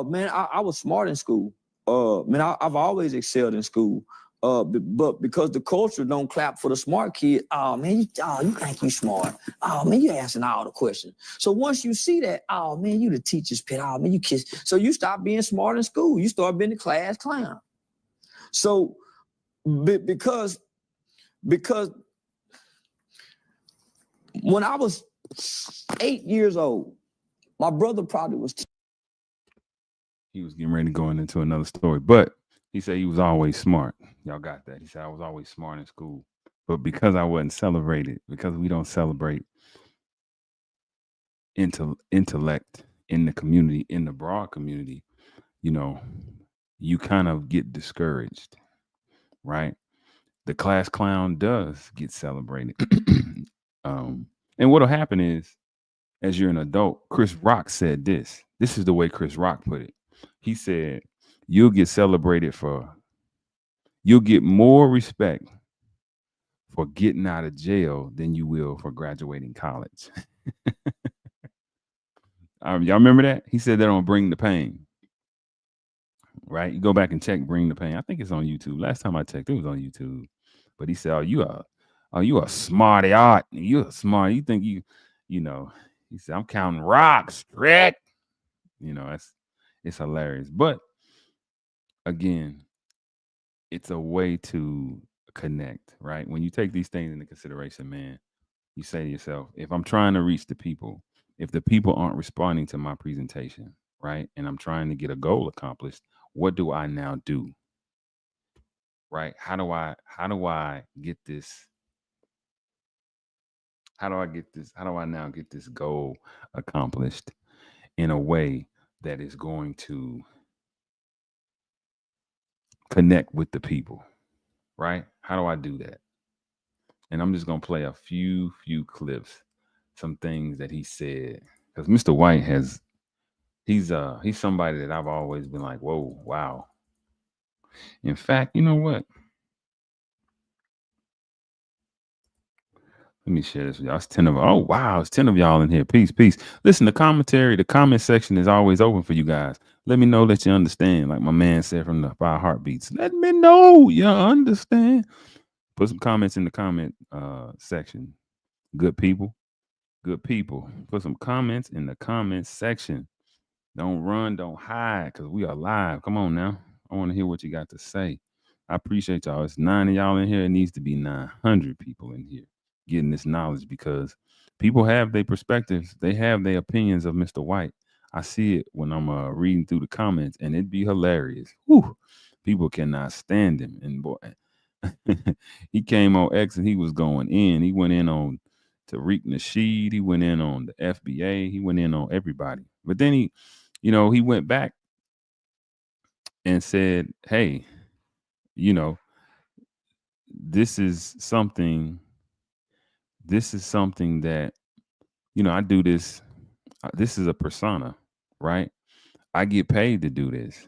Man, I was smart in school. Man, I've always excelled in school. But because the culture don't clap for the smart kid, oh man, you think you smart. Oh man, you asking all the questions. So once you see that, oh man, you the teacher's pet. Oh man, you kiss. So you stop being smart in school. You start being the class clown. So because when I was 8 years old, my brother probably was. He was getting ready to go into another story, but he said he was always smart. Y'all got that? He said I was always smart in school, but because I wasn't celebrated, because we don't celebrate intellect in the community, in the broad community, you know, you kind of get discouraged, right? The class clown does get celebrated. um, and what'll happen is, as you're an adult, Chris Rock said this. This is the way Chris Rock put it. He said, "You'll get celebrated for, you'll get more respect for getting out of jail than you will for graduating college." Y'all remember that? He said that on Bring the Pain, right? You go back and check Bring the Pain. I think it's on YouTube. Last time I checked, it was on YouTube. But he said, oh, you a smarty art. You're smart. You think you know, he said, I'm counting rocks, Rick. You know, it's hilarious. But again, it's a way to connect, right? When you take these things into consideration, man, you say to yourself, if I'm trying to reach the people, if the people aren't responding to my presentation, right, and I'm trying to get a goal accomplished, what do I now do? Right? How do I get this? How do I get this? How do I now get this goal accomplished in a way that is going to connect with the people? Right? How do I do that? And I'm just gonna play a few clips, some things that he said, because Mr. White has he's somebody that I've always been like, whoa, wow. In fact, you know what? Let me share this with y'all. It's 10 of, oh wow, it's 10 of y'all in here. Peace, peace. Listen, the comment section is always open for you guys. Let me know that you understand. Like my man said from the 5 Heartbeats. Let me know you understand. Put some comments in the comment section. Good people. Good people. Put some comments in the comment section. Don't run, don't hide, because we are live. Come on now. I want to hear what you got to say. I appreciate y'all. It's 9 of y'all in here. It needs to be 900 people in here getting this knowledge, because people have their perspectives. They have their opinions of Mr. White. I see it when I'm reading through the comments, and it'd be hilarious. Whew. People cannot stand him. And boy, he came on X and he was going in. He went in on Tariq Nasheed. He went in on the FBA. He went in on everybody. But then he went back and said, hey, you know, this is something, that, I do this. This is a persona, right? I get paid to do this.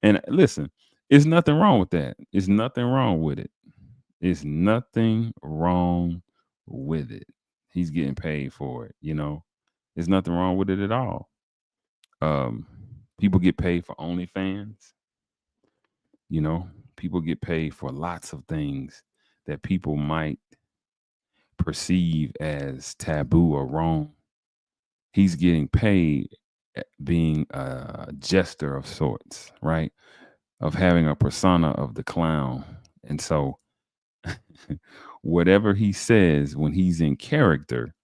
And listen, it's nothing wrong with that. It's nothing wrong with it. It's nothing wrong with it. He's getting paid for it, There's nothing wrong with it at all. Um, People get paid for OnlyFans. People get paid for lots of things that people might perceive as taboo or wrong. He's getting paid at being a jester of sorts, right? Of having a persona of the clown. And so whatever he says when he's in character,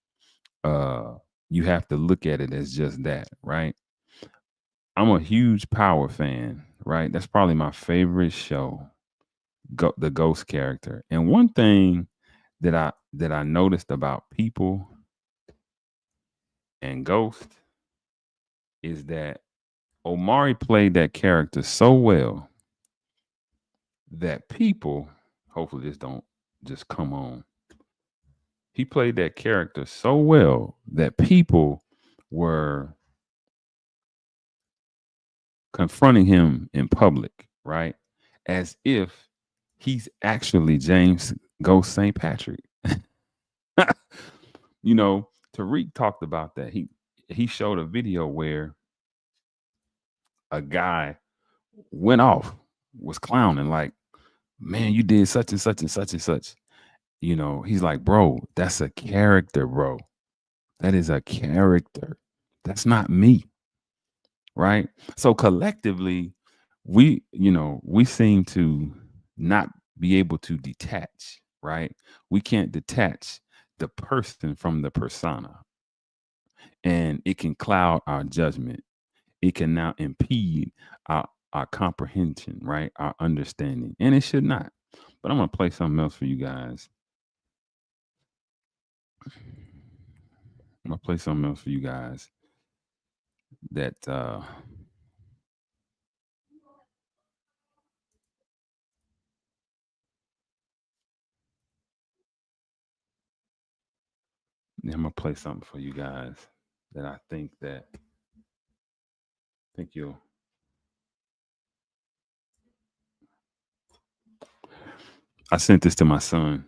you have to look at it as just that, right? I'm a huge Power fan, right? That's probably my favorite show, the Ghost character. And one thing that I noticed about people and Ghost is that Omari played that character so well that people, hopefully this don't just come on. He played that character so well that people were confronting him in public, right? As if he's actually James Ghost St. Patrick. Tariq talked about that. He showed a video where a guy went off, was clowning, like, man, you did such and such and such and such. He's like, bro, that's a character, bro. That is a character. That's not me. Right. So collectively, we seem to not be able to detach, right? We can't detach the person from the persona, and it can cloud our judgment. It can now impede our comprehension, right? Our understanding, and it should not. But I'm gonna play something else for you guys. I'm gonna play something else for you guys that I'm gonna play something for you guys that I think you'll. I sent this to my son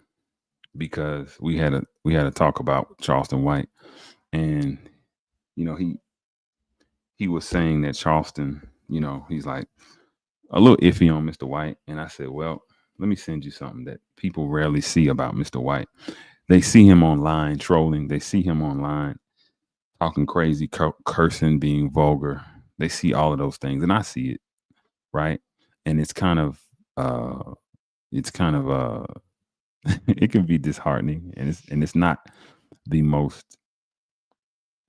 because we had a talk about Charleston White, and he was saying that Charleston, he's like a little iffy on Mr. White, and I said, well, let me send you something that people rarely see about Mr. White. They see him online trolling. They see him online talking crazy, cursing, being vulgar. They see all of those things, and I see it, right? And uh, it's kind of it can be disheartening, and it's not the most.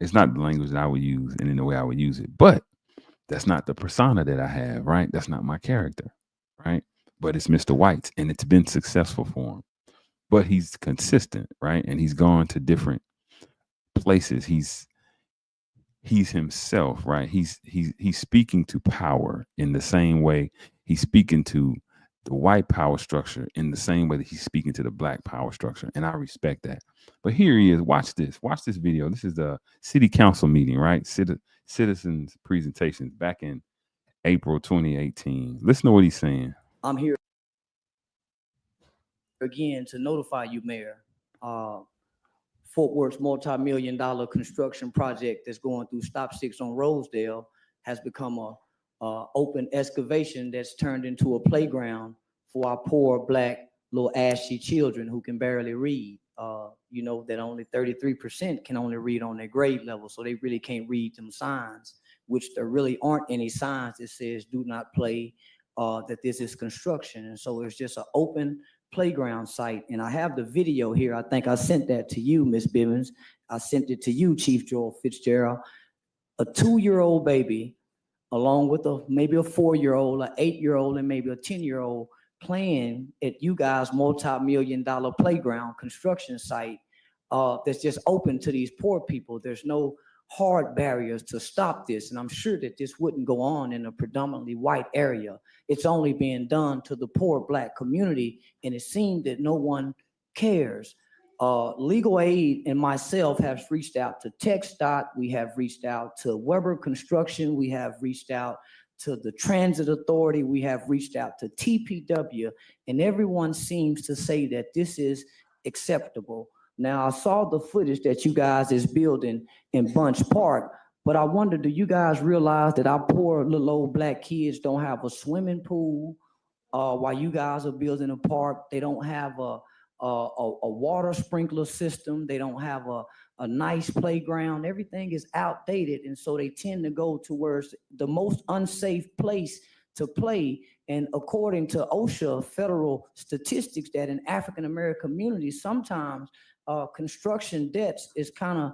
It's not the language that I would use, and in the way I would use it, but that's not the persona that I have, right? That's not my character, right? But it's Mr. White's, and it's been successful for him. But he's consistent, right? And he's gone to different places. He's himself, right? He's speaking to power in the same way he's speaking to the white power structure in the same way that he's speaking to the black power structure, and I respect that. But here he is. Watch this video. This is the city council meeting, right? Citizens presentations back in April 2018. Listen to what he's saying. I'm here again to notify you, Mayor. Fort Worth's multi-million-dollar construction project that's going through Stop 6 on Rosedale has become a open excavation that's turned into a playground for our poor Black little ashy children who can barely read. That only 33% can only read on their grade level, so they really can't read them signs, which there really aren't any signs that says do not play, that this is construction. And so it's just an open playground site. And I have the video here. I think I sent that to you, Miss Bivens. I sent it to you, Chief Joel Fitzgerald. A 2-year-old baby, along with maybe a 4-year-old, an 8-year-old, and maybe a 10-year-old playing at you guys' multi-million-dollar playground construction site that's just open to these poor people. There's no hard barriers to stop this. And I'm sure that this wouldn't go on in a predominantly white area. It's only being done to the poor Black community, and it seems that no one cares. Legal Aid and myself have reached out to TxDOT. We have reached out to Weber Construction. We have reached out to the Transit Authority. We have reached out to TPW, and everyone seems to say that this is acceptable. Now, I saw the footage that you guys is building in Bunch Park, but I wonder, do you guys realize that our poor little old Black kids don't have a swimming pool while you guys are building a park, they don't have a water sprinkler system. They don't have a nice playground. Everything is outdated. And so they tend to go towards the most unsafe place to play. And according to OSHA federal statistics, that in African-American communities, sometimes construction debts is kind of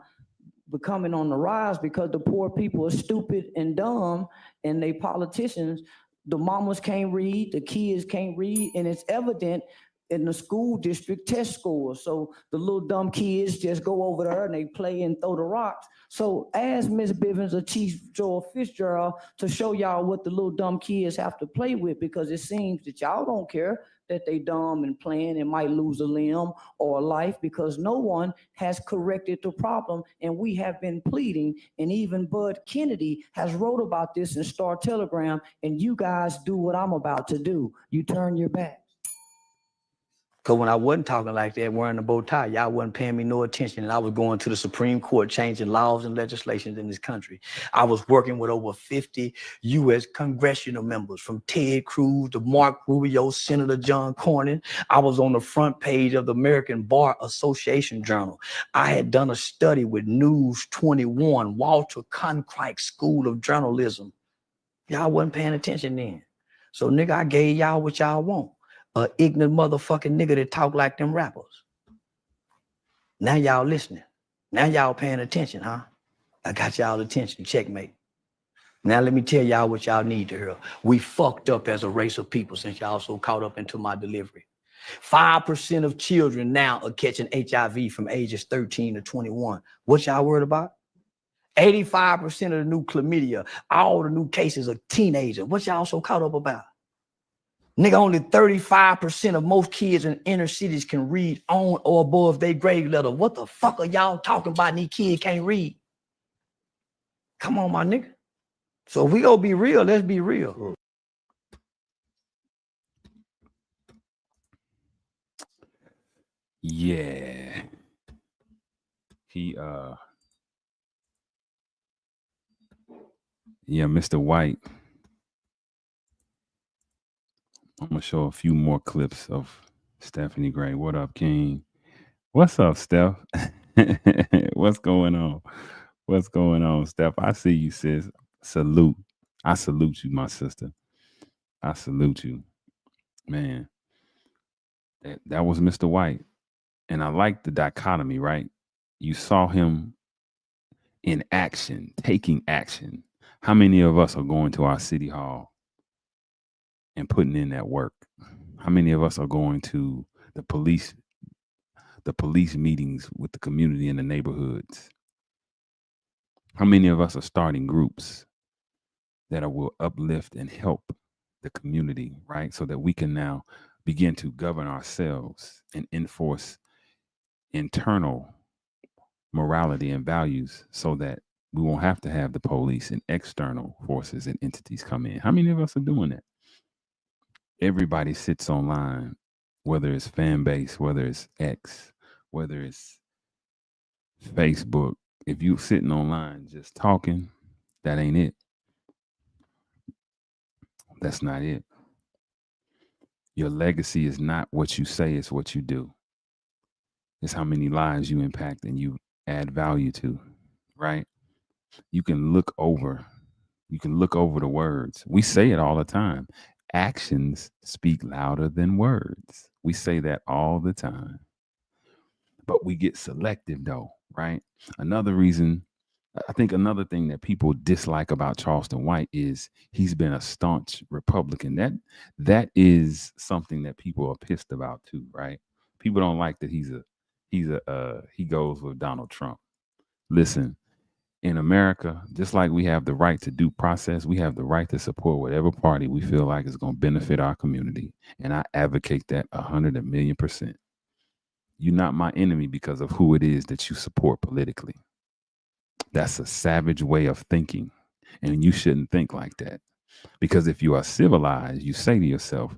becoming on the rise because the poor people are stupid and dumb, and they politicians, the mamas can't read, the kids can't read, and it's evident in the school district test scores. So the little dumb kids just go over there and they play and throw the rocks. So ask Miss Bivens or Chief Joel Fitzgerald to show y'all what the little dumb kids have to play with, because it seems that y'all don't care that they dumb and playing and might lose a limb or a life, because no one has corrected the problem. And we have been pleading, and even Bud Kennedy has wrote about this in Star Telegram, and you guys do what I'm about to do. You turn your back. Because when I wasn't talking like that, wearing a bow tie, y'all wasn't paying me no attention. And I was going to the Supreme Court, changing laws and legislations in this country. I was working with over 50 U.S. congressional members, from Ted Cruz to Mark Rubio, Senator John Cornyn. I was on the front page of the American Bar Association Journal. I had done a study with News 21, Walter Cronkite School of Journalism. Y'all wasn't paying attention then. So, nigga, I gave y'all what y'all want. A ignorant motherfucking nigga that talk like them rappers. Now y'all listening. Now y'all paying attention, huh? I got y'all attention. Checkmate. Now let me tell y'all what y'all need to hear. We fucked up as a race of people since y'all so caught up into my delivery. 5% of children now are catching HIV from ages 13 to 21. What y'all worried about? 85% of the new chlamydia, all the new cases are teenagers. What y'all so caught up about? Nigga, only 35% of most kids in inner cities can read on or above their grade level. What the fuck are y'all talking about? And these kids can't read. Come on, my nigga. So if we gonna be real, let's be real. Yeah. Yeah, Mr. White. I'm gonna show a few more clips of Stephanie Gray. What up, King? What's up, Steph? What's going on? What's going on, Steph? I see you, sis. Salute. I salute you, my sister. I salute you. Man, that was Mr. White. And I like the dichotomy, right? You saw him in action, taking action. How many of us are going to our city hall and putting in that work? How many of us are going to the police meetings with the community in the neighborhoods? How many of us are starting groups that will uplift and help the community, right? So that we can now begin to govern ourselves and enforce internal morality and values, so that we won't have to have the police and external forces and entities come in. How many of us are doing that? Everybody sits online, whether it's fan base, whether it's X, whether it's Facebook. If you sitting online just talking, that ain't it. That's not it. Your legacy is not what you say, it's what you do. It's how many lives you impact and you add value to, right? You can look over the words. We say it all the time. Actions speak louder than words. We say that all the time. But we get selective though, right? Another reason, I think another thing that people dislike about Charleston White is he's been a staunch Republican. That is something that people are pissed about too, right? People don't like that he goes with Donald Trump. Listen, in America, just like we have the right to due process, we have the right to support whatever party we feel like is going to benefit our community. And I advocate that 100,000,000%. You're not my enemy because of who it is that you support politically. That's a savage way of thinking. And you shouldn't think like that. Because if you are civilized, you say to yourself,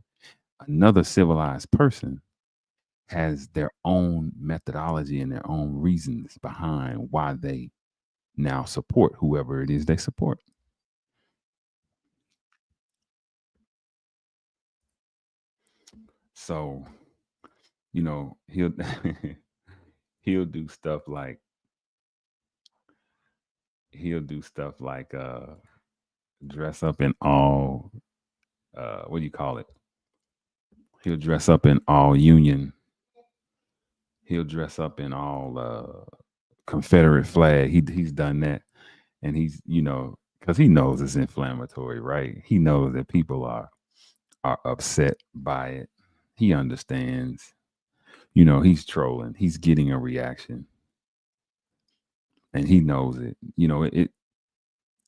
another civilized person has their own methodology and their own reasons behind why they now support whoever it is they support. So, you know, he'll he'll do stuff like dress up in all what do you call it? He'll dress up in all Union. He'll dress up in all Confederate flag. He's done that, and he's because he knows it's inflammatory, right? He knows that people are upset by it. He understands. He's trolling. He's getting a reaction, and he knows it.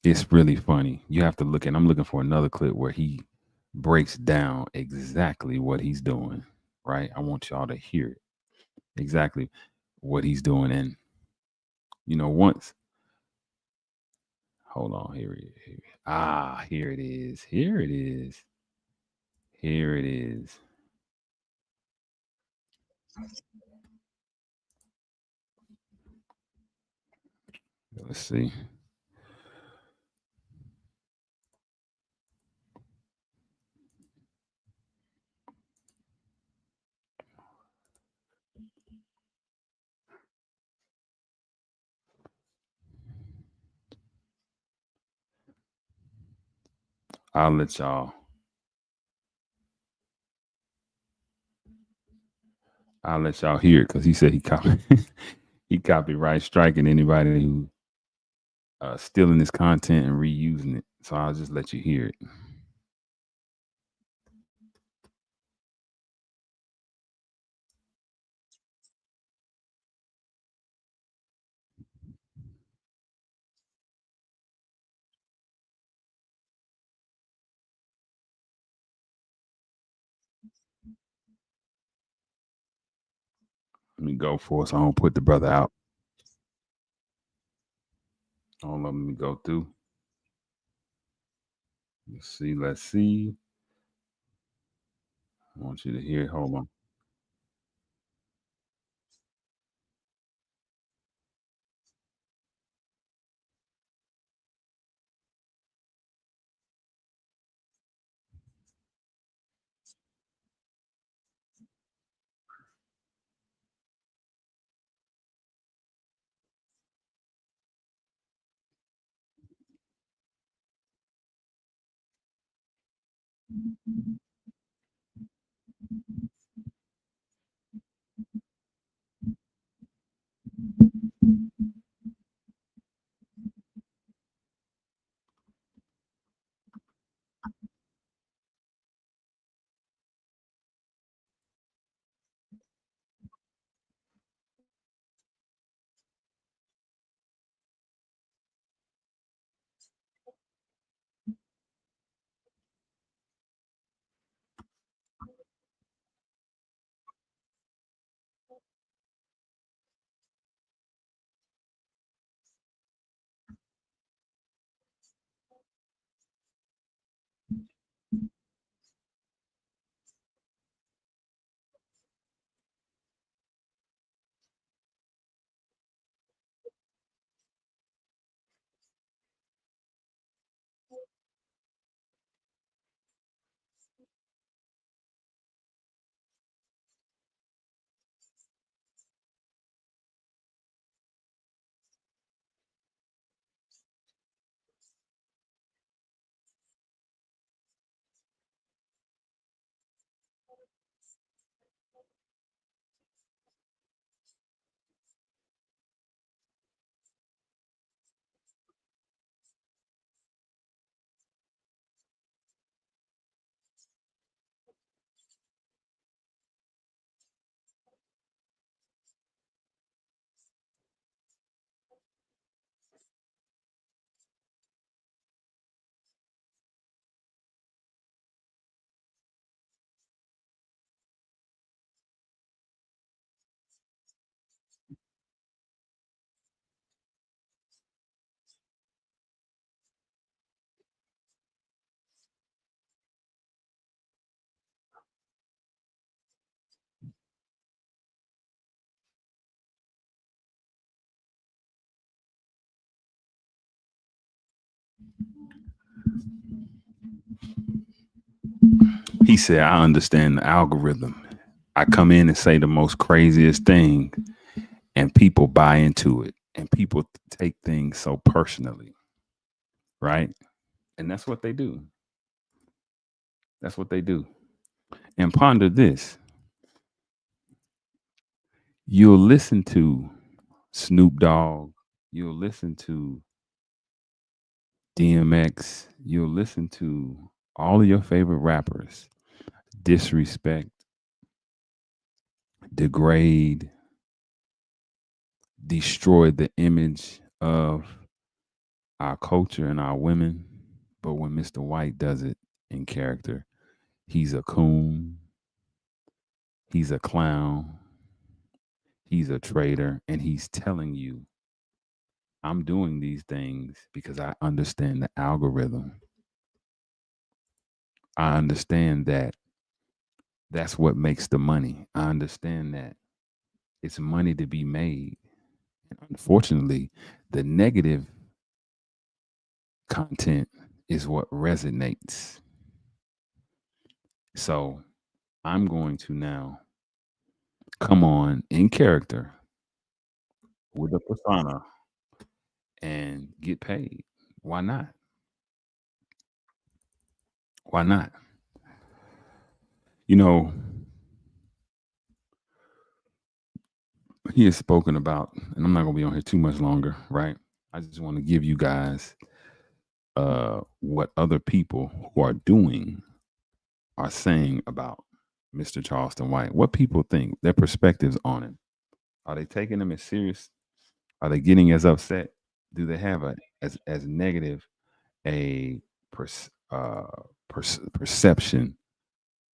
It's really funny. You have to look at. I'm looking for another clip where he breaks down exactly what he's doing. Right? I want y'all to hear it exactly what he's doing, and once. Hold on, here it is. Here it is. Here it is. Here it is. Let's see. I'll let y'all. I'll let y'all hear it because he said he copyright striking anybody who stealing his content and reusing it. So I'll just let you hear it. Let me go for it so I don't put the brother out. Hold on, let me go through. Let's see. Let's see. I want you to hear it. Hold on. He said, I understand the algorithm. I come in and say the most craziest thing, and people buy into it, and people take things so personally, right? And that's what they do. That's what they do. And ponder this: you'll listen to Snoop Dogg, you'll listen to DMX, you'll listen to all of your favorite rappers disrespect, degrade, destroy the image of our culture and our women. But when Mr. White does it in character, he's a coon, he's a clown, he's a traitor, and he's telling you, I'm doing these things because I understand the algorithm. I understand that that's what makes the money. I understand that it's money to be made. And unfortunately, the negative content is what resonates. So I'm going to now come on in character with a persona and get paid. Why not? Why not? You know, he has spoken about, and I'm not going to be on here too much longer, right? I just want to give you guys what other people who are doing are saying about Mr. Charleston White. What people think, their perspectives on him. Are they taking him as serious? Are they getting as upset? Do they have a as negative a perception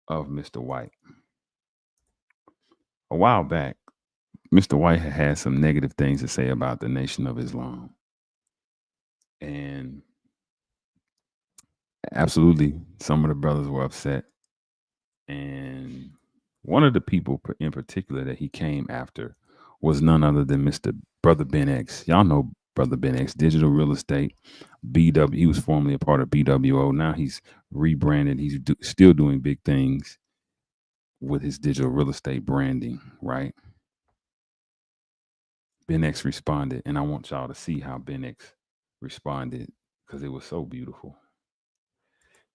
of Mr. White? A while back, Mr. White had some negative things to say about the Nation of Islam, and absolutely, some of the brothers were upset. And one of the people in particular that he came after was none other than Mr. Brother Ben X. Y'all know Brother Ben X, Digital Real Estate, BW. He was formerly a part of BWO. Now he's rebranded. He's still doing big things with his digital real estate branding, right? Ben X responded, and I want y'all to see how Ben X responded because it was so beautiful.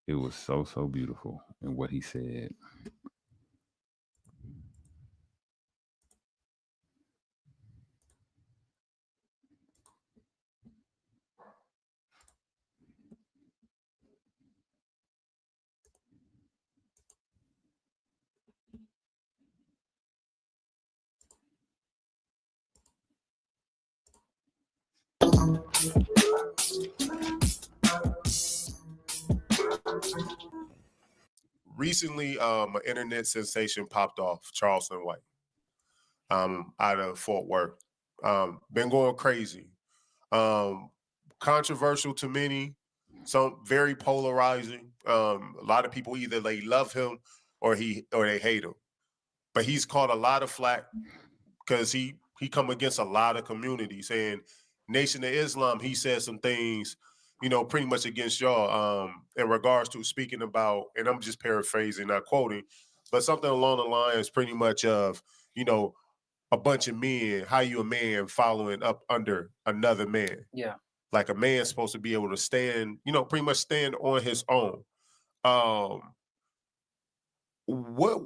It was so beautiful in what he said. Recently, an internet sensation popped off, Charleston White, out of Fort Worth. Been going crazy. Controversial to many, some very polarizing. A lot of people either they love him or they hate him. But he's caught a lot of flack because he come against a lot of communities. And Nation of Islam, he said some things, pretty much against y'all in regards to speaking about, and I'm just paraphrasing, not quoting, but something along the lines pretty much of, a bunch of men, how you a man following up under another man. Yeah. Like a man's supposed to be able to stand, pretty much stand on his own. What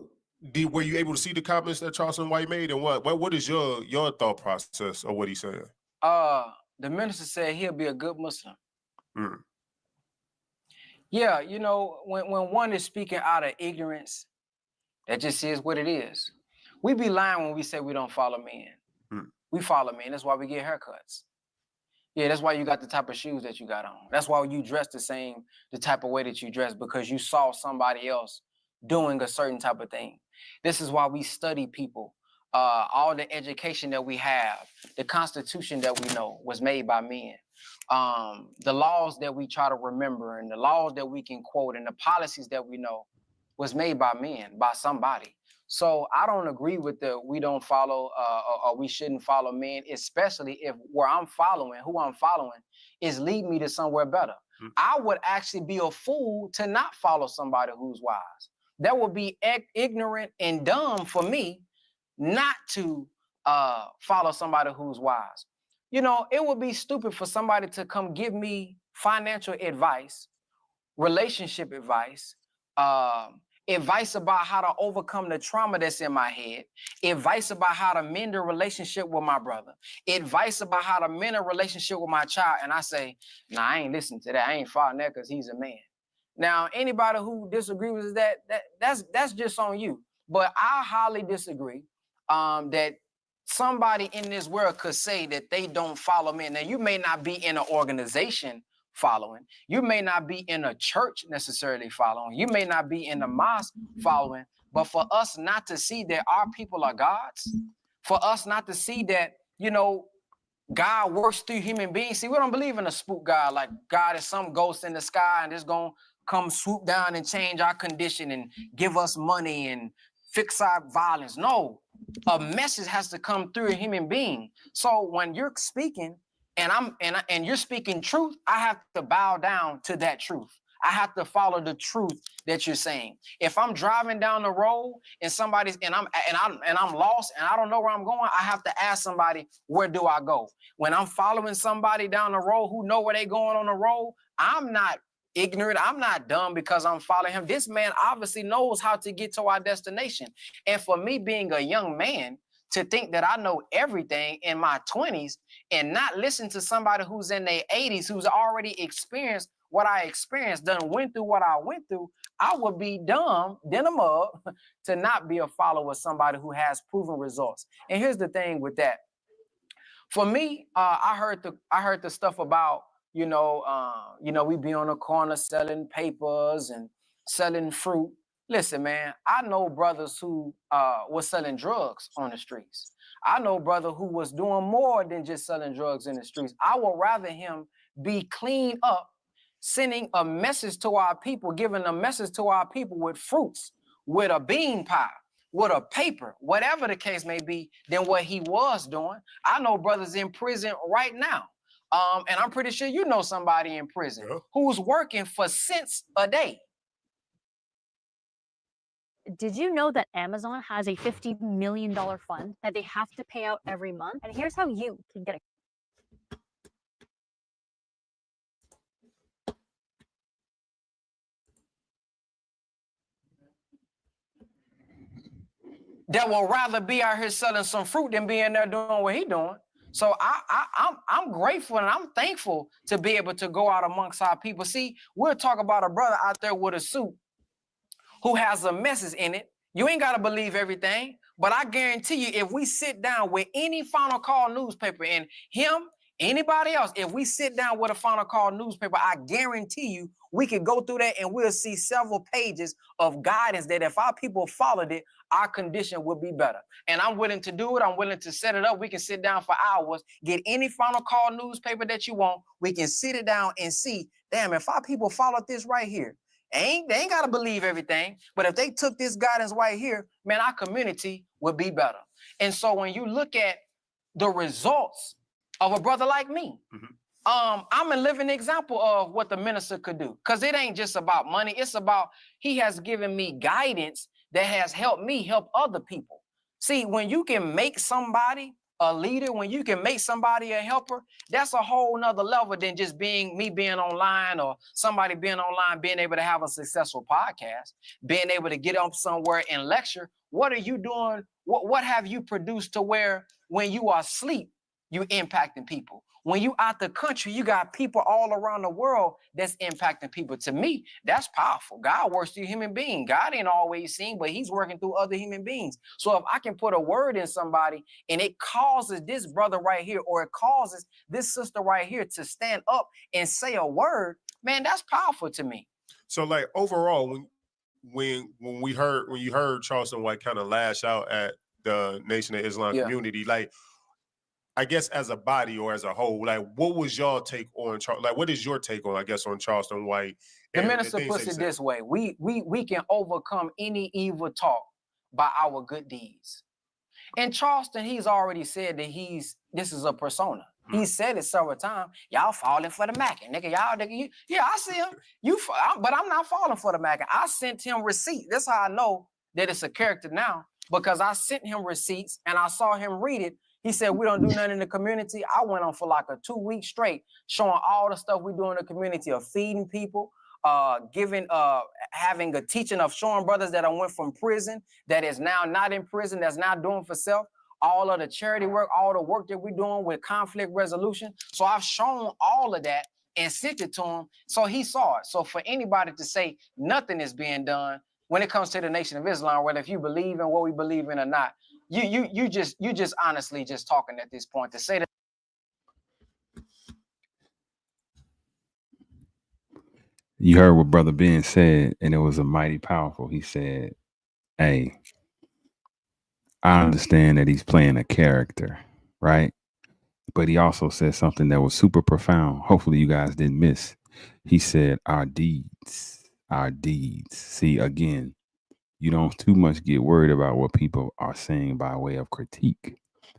were you able to see the comments that Charleston White made, and what is your thought process of what he said? The minister said he'll be a good Muslim. Mm. Yeah, when one is speaking out of ignorance, that just is what it is. We be lying when we say we don't follow men. Mm. We follow men. That's why we get haircuts. Yeah, that's why you got the type of shoes that you got on. That's why you dress the type of way that you dress, because you saw somebody else doing a certain type of thing. This is why we study people. All the education that we have, the Constitution that we know was made by men. The laws that we try to remember and the laws that we can quote and the policies that we know was made by men, by somebody. So I don't agree with we don't follow or we shouldn't follow men, especially if who I'm following is lead me to somewhere better. I would actually be a fool to not follow somebody who's wise, that would be ignorant and dumb for me not to follow somebody who's wise. You know, it would be stupid for somebody to come give me financial advice, relationship advice, advice about how to overcome the trauma that's in my head, advice about how to mend a relationship with my brother, advice about how to mend a relationship with my child. And I say, nah, I ain't listening to that. I ain't following that because he's a man. Now, anybody who disagrees with that's just on you. But I highly disagree that somebody in this world could say that they don't follow men. Now, you may not be in an organization following. You may not be in a church necessarily following. You may not be in the mosque following. But for us not to see that our people are gods, for us not to see that, you know, God works through human beings. See, we don't believe in a spook God, like God is some ghost in the sky and it's going to come swoop down and change our condition and give us money and fix our violence. No, a message has to come through a human being. So when you're speaking and you're speaking truth, I have to bow down to that truth. I have to follow the truth that you're saying. If I'm driving down the road and I'm lost and I don't know where I'm going, I have to ask somebody, where do I go? When I'm following somebody down the road who know where they going on the road, I'm not ignorant. I'm not dumb because I'm following him. This man obviously knows how to get to our destination. And for me being a young man, to think that I know everything in my 20s and not listen to somebody who's in their 80s, who's already experienced what I experienced, done went through what I went through, I would be dumb, then a mug, to not be a follower of somebody who has proven results. And here's the thing with that. For me, I heard the stuff about, we be on the corner selling papers and selling fruit. Listen, man, I know brothers who was selling drugs on the streets. I know brother who was doing more than just selling drugs in the streets. I would rather him be cleaned up, sending a message to our people, giving a message to our people with fruits, with a bean pie, with a paper, whatever the case may be, than what he was doing. I know brothers in prison right now. And I'm pretty sure you know somebody in prison who's working for cents a day. Did you know that Amazon has a $50 million fund that they have to pay out every month? And here's how you can get it. That will rather be out here selling some fruit than be in there doing what he doing. So I'm grateful and I'm thankful to be able to go out amongst our people. See, we'll talk about a brother out there with a suit who has a message in it. You ain't got to believe everything, but I guarantee you, if we sit down with any Final Call newspaper and him, anybody else, if we sit down with a Final Call newspaper, I guarantee you, we could go through that and we'll see several pages of guidance that if our people followed it, our condition would be better. And I'm willing to do it. I'm willing to set it up. We can sit down for hours, get any Final Call newspaper that you want. We can sit it down and see, damn, if our people followed this right here, they ain't got to believe everything. But if they took this guidance right here, man, our community would be better. And so when you look at the results of a brother like me, I'm a living example of what the minister could do. Because it ain't just about money. It's about he has given me guidance that has helped me help other people. See, when you can make somebody a leader, when you can make somebody a helper, that's a whole nother level than just being online or somebody being online, being able to have a successful podcast, being able to get up somewhere and lecture. What are you doing? What have you produced to where when you are asleep, you impacting people? When you out the country, you got people all around the world that's impacting people. To me, that's powerful. God works through human beings. God ain't always seen, but he's working through other human beings. So if I can put a word in somebody and it causes this brother right here, or it causes this sister right here to stand up and say a word, man, that's powerful to me. So like overall, when you heard Charleston White kind of lash out at the Nation of Islam community, like, I guess as a body or as a whole, like, what was y'all take on, what is your take on, I guess, on Charleston White? The minister puts it this way: we can overcome any evil talk by our good deeds. And Charleston, he's already said that this is a persona. He said it several times. Y'all falling for the Mac, nigga. Y'all, nigga, yeah, I see him. But I'm not falling for the Mac. I sent him receipts. That's how I know that it's a character now, because I sent him receipts and I saw him read it. He said, we don't do nothing in the community. I went on for like a 2 week straight, showing all the stuff we do in the community of feeding people, having a teaching of showing brothers that I went from prison, that is now not in prison, that's now doing for self, all of the charity work, all the work that we're doing with conflict resolution. So I've shown all of that and sent it to him, so he saw it. So for anybody to say nothing is being done when it comes to the Nation of Islam, whether if you believe in what we believe in or not, you just honestly just talking at this point to say that. You heard what Brother Ben said, and it was a mighty powerful. He said, hey, I understand that he's playing a character, right? But he also said something that was super profound. Hopefully you guys didn't miss. He said, our deeds, our deeds. See, again, you don't too much get worried about what people are saying by way of critique.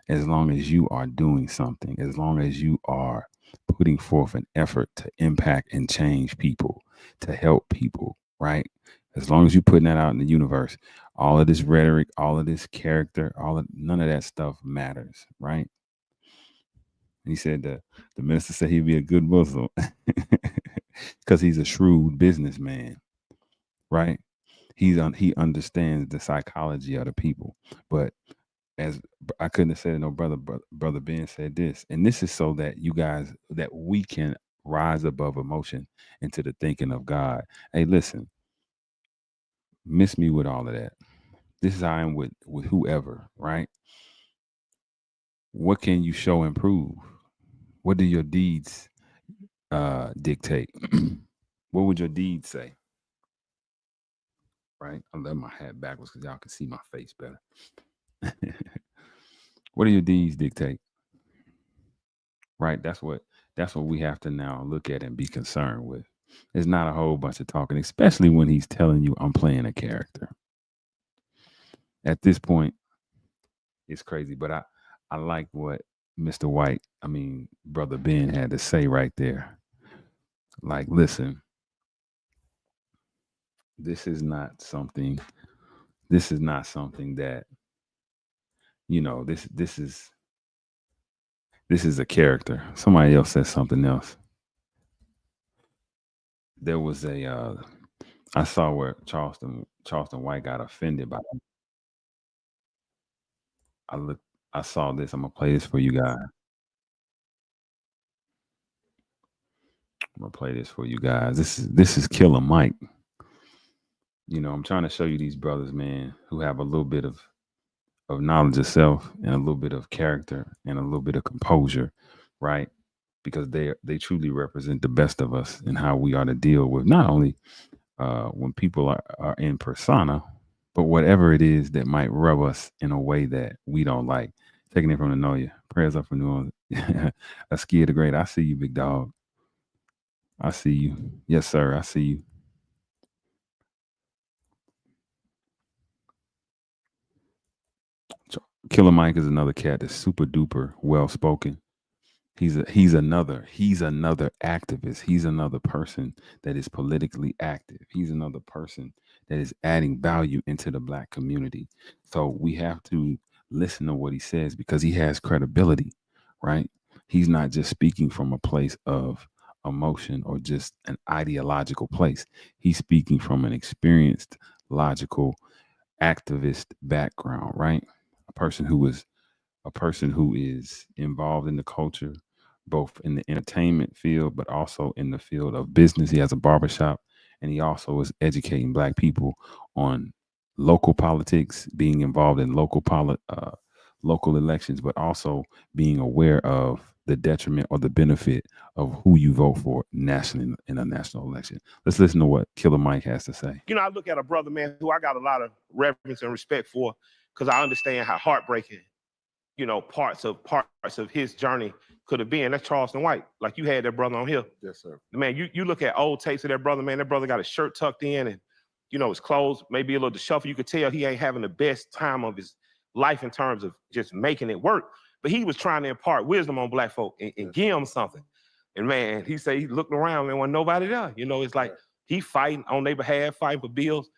As long as you are doing something, as long as you are putting forth an effort to impact and change people, to help people, right? As long as you're putting that out in the universe, all of this rhetoric, all of this character, none of that stuff matters, right? He said the minister said he'd be a good Muslim because he's a shrewd businessman, right? He understands the psychology of the people. But as I couldn't have said it, no, brother Ben said this, and this is so that you guys, that we can rise above emotion into the thinking of God. Hey, listen, miss me with all of that. This is how I am with whoever, right? What can you show and prove? What do your deeds dictate? What would your deeds say? Right? I left my hat backwards because y'all can see my face better. What do your deeds dictate? Right? That's what we have to now look at and be concerned with. It's not a whole bunch of talking, especially when he's telling you I'm playing a character. At this point, it's crazy. But I like what Mr. White, Brother Ben had to say right there. Like, listen, this is not something that, this is a character. Somebody else said something else. There was I saw where Charleston White got offended by it. I saw this. I'm gonna play this for you guys. This is Killer Mike. I'm trying to show you these brothers, man, who have a little bit of knowledge of self and a little bit of character and a little bit of composure, right? Because they truly represent the best of us and how we are to deal with not only when people are in persona, but whatever it is that might rub us in a way that we don't like. Taking it from the know you. Prayers up for New Orleans. Askia the Great. I see you, big dog. I see you. Yes, sir. I see you. Killer Mike is another cat that's super duper well spoken. He's another activist. He's another person that is politically active. He's another person that is adding value into the Black community. So we have to listen to what he says because he has credibility, right? He's not just speaking from a place of emotion or just an ideological place. He's speaking from an experienced, logical, activist background, right? A person who is involved in the culture, both in the entertainment field, but also in the field of business. He has a barbershop, and he also is educating Black people on local politics, being involved in local elections, but also being aware of the detriment or the benefit of who you vote for nationally in a national election. Let's listen to what Killer Mike has to say. I look at a brother, man, who I got a lot of reverence and respect for, because I understand how heartbreaking, parts of his journey could have been. That's Charleston White. Like, you had that brother on here. Yes, sir. Man, you look at old tapes of that brother, man, that brother got his shirt tucked in and, his clothes maybe a little disheveled. You could tell he ain't having the best time of life in terms of just making it work. But he was trying to impart wisdom on black folk and give them something. And man, he said he looked around and wasn't nobody there. You know, it's like he fighting on their behalf, fighting for bills.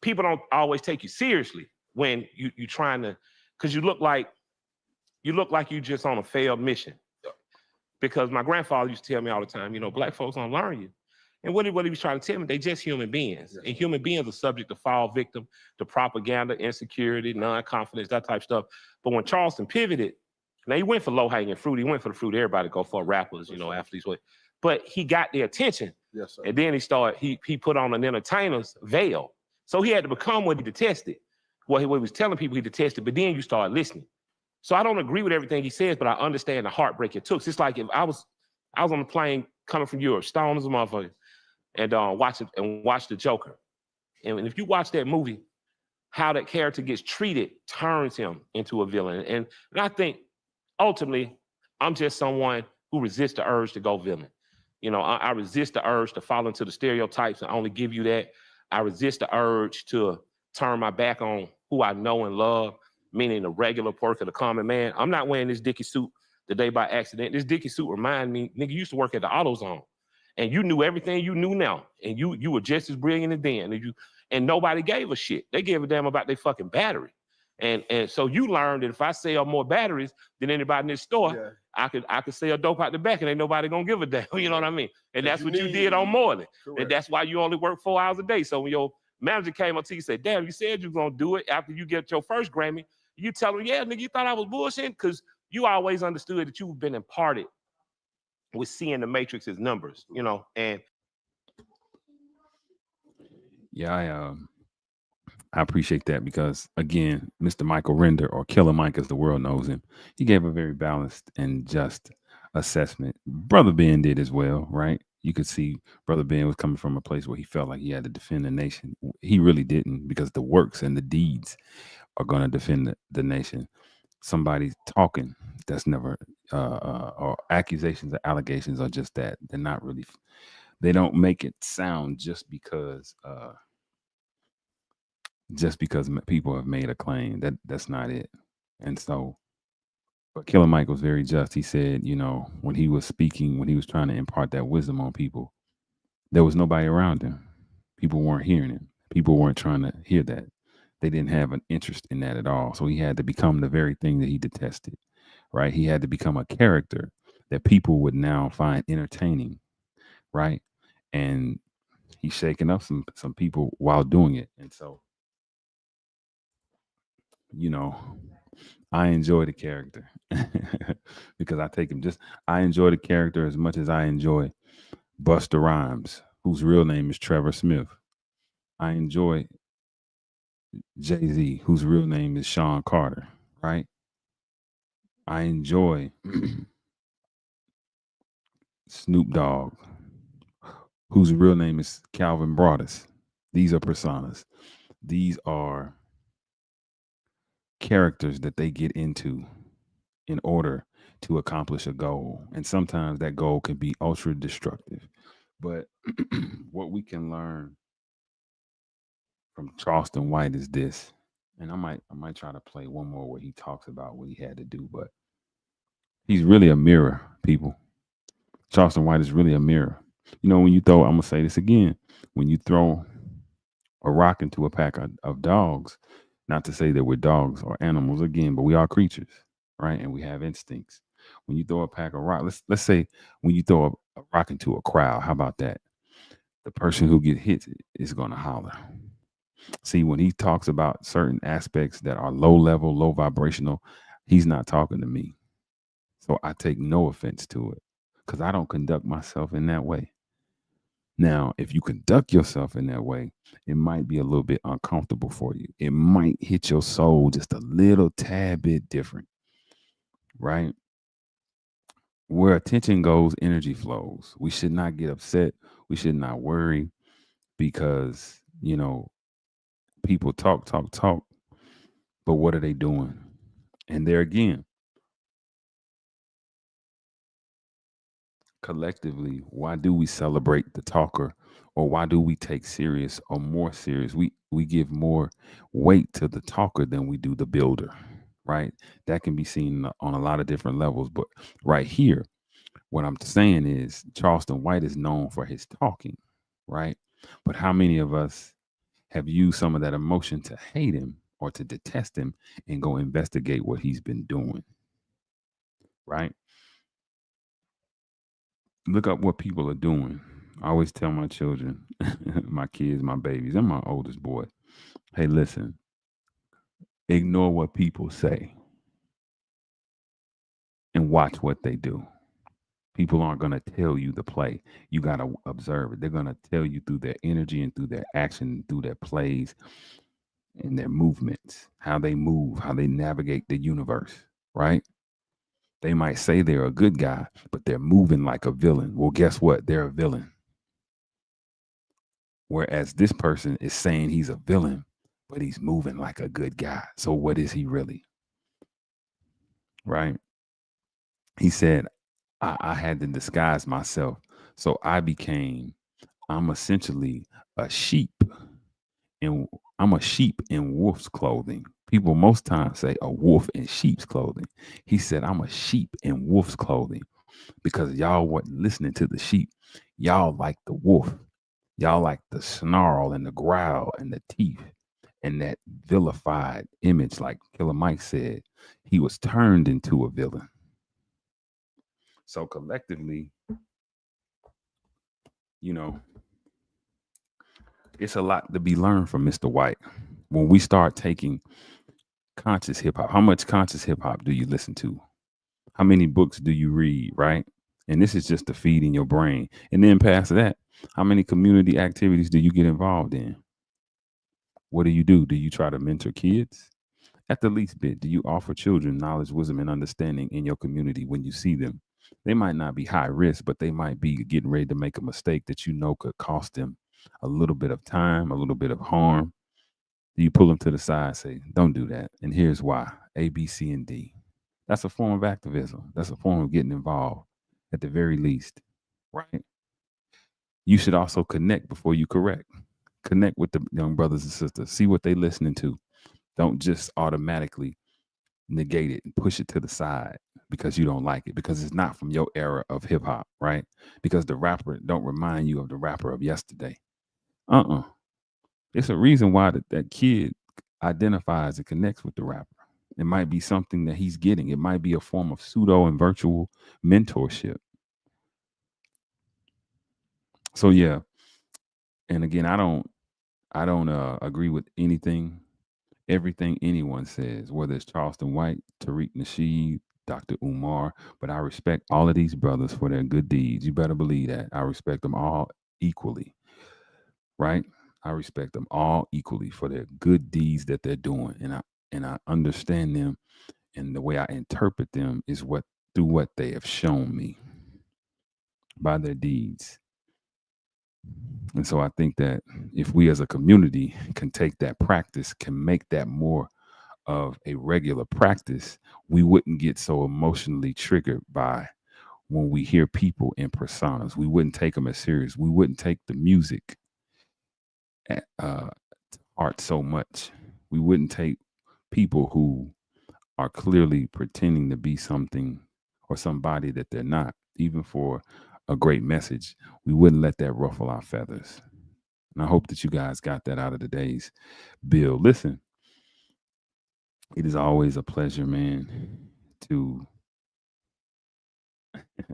People don't always take you seriously when you trying to, because you look like you just on a failed mission. Because my grandfather used to tell me all the time, you know, black folks don't learn you. And what he was trying to tell me, they just human beings. And human beings are subject to fall victim to propaganda, insecurity, non-confidence, that type of stuff. But when Charleston pivoted, now he went for low-hanging fruit. He went for the fruit everybody go for, rappers, you know, athletes. But he got their attention. Yes, sir. And then he put on an entertainer's veil. So he had to become what he detested. What he was telling people he detested, but then you start listening. So I don't agree with everything he says, but I understand the heartbreak it took. It's like if I was on the plane coming from Europe, stoned as a motherfucker, and watch the Joker. And if you watch that movie, how that character gets treated turns him into a villain. And I think ultimately, I'm just someone who resists the urge to go villain. You know, I resist the urge to fall into the stereotypes and only give you that. I resist the urge to turn my back on who I know and love, meaning the regular worker, the common man. I'm not wearing this Dickie suit today by accident. This Dickie suit remind me, nigga, you used to work at the AutoZone. And you knew everything you knew now. And you were just as brilliant as then. And nobody gave a shit. They gave a damn about their fucking battery. And so you learned that if I sell more batteries than anybody in this store, I could sell dope out the back and ain't nobody gonna give a damn. You know what I mean? And that's what you did on morning. And that's why you only work 4 hours a day. So when your manager came up to you and said, damn, you said you was gonna do it after you get your first Grammy, you tell him, yeah, nigga, you thought I was bullshitting? Because you always understood that you've been imparted with seeing the matrix's numbers, you know, and yeah, I appreciate that because again, Mr. Michael Render, or Killer Mike as the world knows him, he gave a very balanced and just assessment. Brother Ben did as well, right? You could see Brother Ben was coming from a place where he felt like he had to defend the nation. He really didn't, because the works and the deeds are going to defend the nation. Somebody talking, that's never or accusations or allegations are just that. They're not really, they don't make it sound just because people have made a claim. That's not it. And so, but Killer Mike was very just. He said, you know, when he was speaking, when he was trying to impart that wisdom on people, there was nobody around him. People weren't hearing him. People weren't trying to hear that. They didn't have an interest in that at all. So he had to become the very thing that he detested, right? He had to become a character that people would now find entertaining, right? And he's shaking up some people while doing it. And so, you know, I enjoy the character because I enjoy the character as much as I enjoy Busta Rhymes, whose real name is Trevor Smith. I enjoy Jay-Z, whose real name is Sean Carter, right? I enjoy Snoop Dogg, whose real name is Calvin Broadus. These are personas. These are characters that they get into in order to accomplish a goal. And sometimes that goal can be ultra destructive. But what we can learn from Charleston White is this. And I might try to play one more where he talks about what he had to do, but he's really a mirror, people. Charleston White is really a mirror. You know, when you throw, I'm gonna say this again, when you throw a rock into a pack of dogs, not to say that we're dogs or animals again, but we are creatures, right? And we have instincts. When you throw a pack of rock, let's say when you throw a rock into a crowd, how about that? The person who gets hit is gonna holler. See, when he talks about certain aspects that are low level, low vibrational, he's not talking to me. So I take no offense to it because I don't conduct myself in that way. Now, if you conduct yourself in that way, it might be a little bit uncomfortable for you. It might hit your soul just a little tad bit different, right? Where attention goes, energy flows. We should not get upset. We should not worry because, you know, people talk, but what are they doing? And there again, collectively, why do we celebrate the talker, or why do we take serious or more serious? We give more weight to the talker than we do the builder. right? That can be seen on a lot of different levels. But right here, what I'm saying is Charleston White is known for his talking, right? But how many of us have used some of that emotion to hate him or to detest him and go investigate what he's been doing, right? Look up what people are doing. I always tell my children, my kids, my babies, and my oldest boy, hey, listen, ignore what people say and watch what they do. People aren't going to tell you the play. You got to observe it. They're going to tell you through their energy and through their action, through their plays and their movements, how they move, how they navigate the universe, right? They might say they're a good guy, but they're moving like a villain. Well, guess what? They're a villain. Whereas this person is saying he's a villain, but he's moving like a good guy. So what is he really? Right? He said, I had to disguise myself. So I'm essentially a sheep. And I'm a sheep in wolf's clothing. People most times say a wolf in sheep's clothing. He said, I'm a sheep in wolf's clothing because y'all wasn't listening to the sheep. Y'all like the wolf. Y'all like the snarl and the growl and the teeth and that vilified image, like Killer Mike said. He was turned into a villain. So collectively, you know, it's a lot to be learned from Mr. White. When we start taking conscious hip hop, how much conscious hip hop do you listen to? How many books do you read, right? And this is just to feed in your brain. And then past that, how many community activities do you get involved in? What do? Do you try to mentor kids? At the least bit, do you offer children knowledge, wisdom, and understanding in your community when you see them? They might not be high risk, but they might be getting ready to make a mistake that you know could cost them a little bit of time, a little bit of harm. Do you pull them to the side, say, don't do that? And here's why: A, B, C, and D. That's a form of activism. That's a form of getting involved at the very least, right? You should also connect before you correct. Connect with the young brothers and sisters. See what they listening to. Don't just automatically negate it and push it to the side because you don't like it, because it's not from your era of hip hop, right? Because the rapper don't remind you of the rapper of yesterday. It's a reason why that kid identifies and connects with the rapper. It might be something that he's getting. It might be a form of pseudo and virtual mentorship. So yeah, and again, I don't agree with everything anyone says, whether it's Charleston White, Tariq Nasheed, Dr. Umar, but I respect all of these brothers for their good deeds. You better believe that. I respect them all equally, right? I respect them all equally for their good deeds that they're doing. And I understand them, and the way I interpret them is through what they have shown me by their deeds. And so I think that if we as a community can take that practice, can make that more of a regular practice, we wouldn't get so emotionally triggered by when we hear people in personas. We wouldn't take them as serious. We wouldn't take the music at heart so much. We wouldn't take people who are clearly pretending to be something or somebody that they're not, even for a great message. We wouldn't let that ruffle our feathers. And I hope that you guys got that out of today's bill. Listen, it is always a pleasure, man, to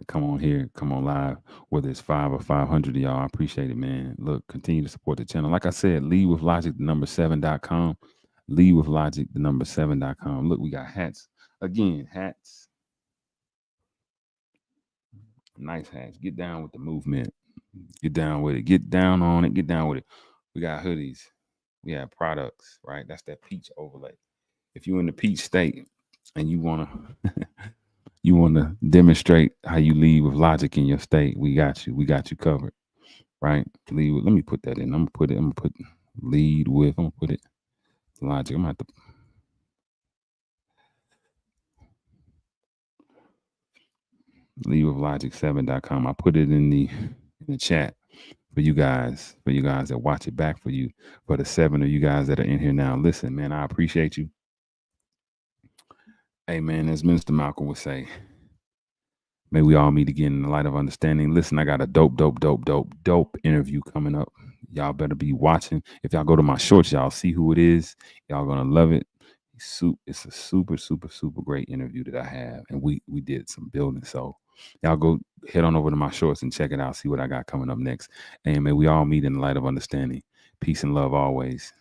come on here, come on live, whether it's 5 or 500 of y'all. I appreciate it, man. Look, continue to support the channel. Like I said, lead with logic, the number 7.com. Lead with logic, the number 7.com. Look, we got hats. Again, hats. Nice hats. Get down with the movement. Get down with it. Get down on it. Get down with it. We got hoodies. We have products, right? That's that peach overlay. If you're in the peach state and you want to demonstrate how you lead with logic in your state, we got you. We got you covered, right? Lead with, let me put that in. I'm gonna put lead with. I'm gonna put it logic. I'm gonna have to. Lead with logic7.com. I put it in the chat for you guys that watch it back, for you, for the 7 of you guys that are in here now. Listen, man, I appreciate you. Hey man, as Minister Malcolm would say, may we all meet again in the light of understanding. Listen, I got a dope interview coming up. Y'all better be watching. If y'all go to my shorts, y'all see who it is. Y'all gonna love it. It's a super great interview that I have, and we did some building. So y'all go head on over to my shorts and check it out. See what I got coming up next. And may we all meet in the light of understanding. Peace and love always.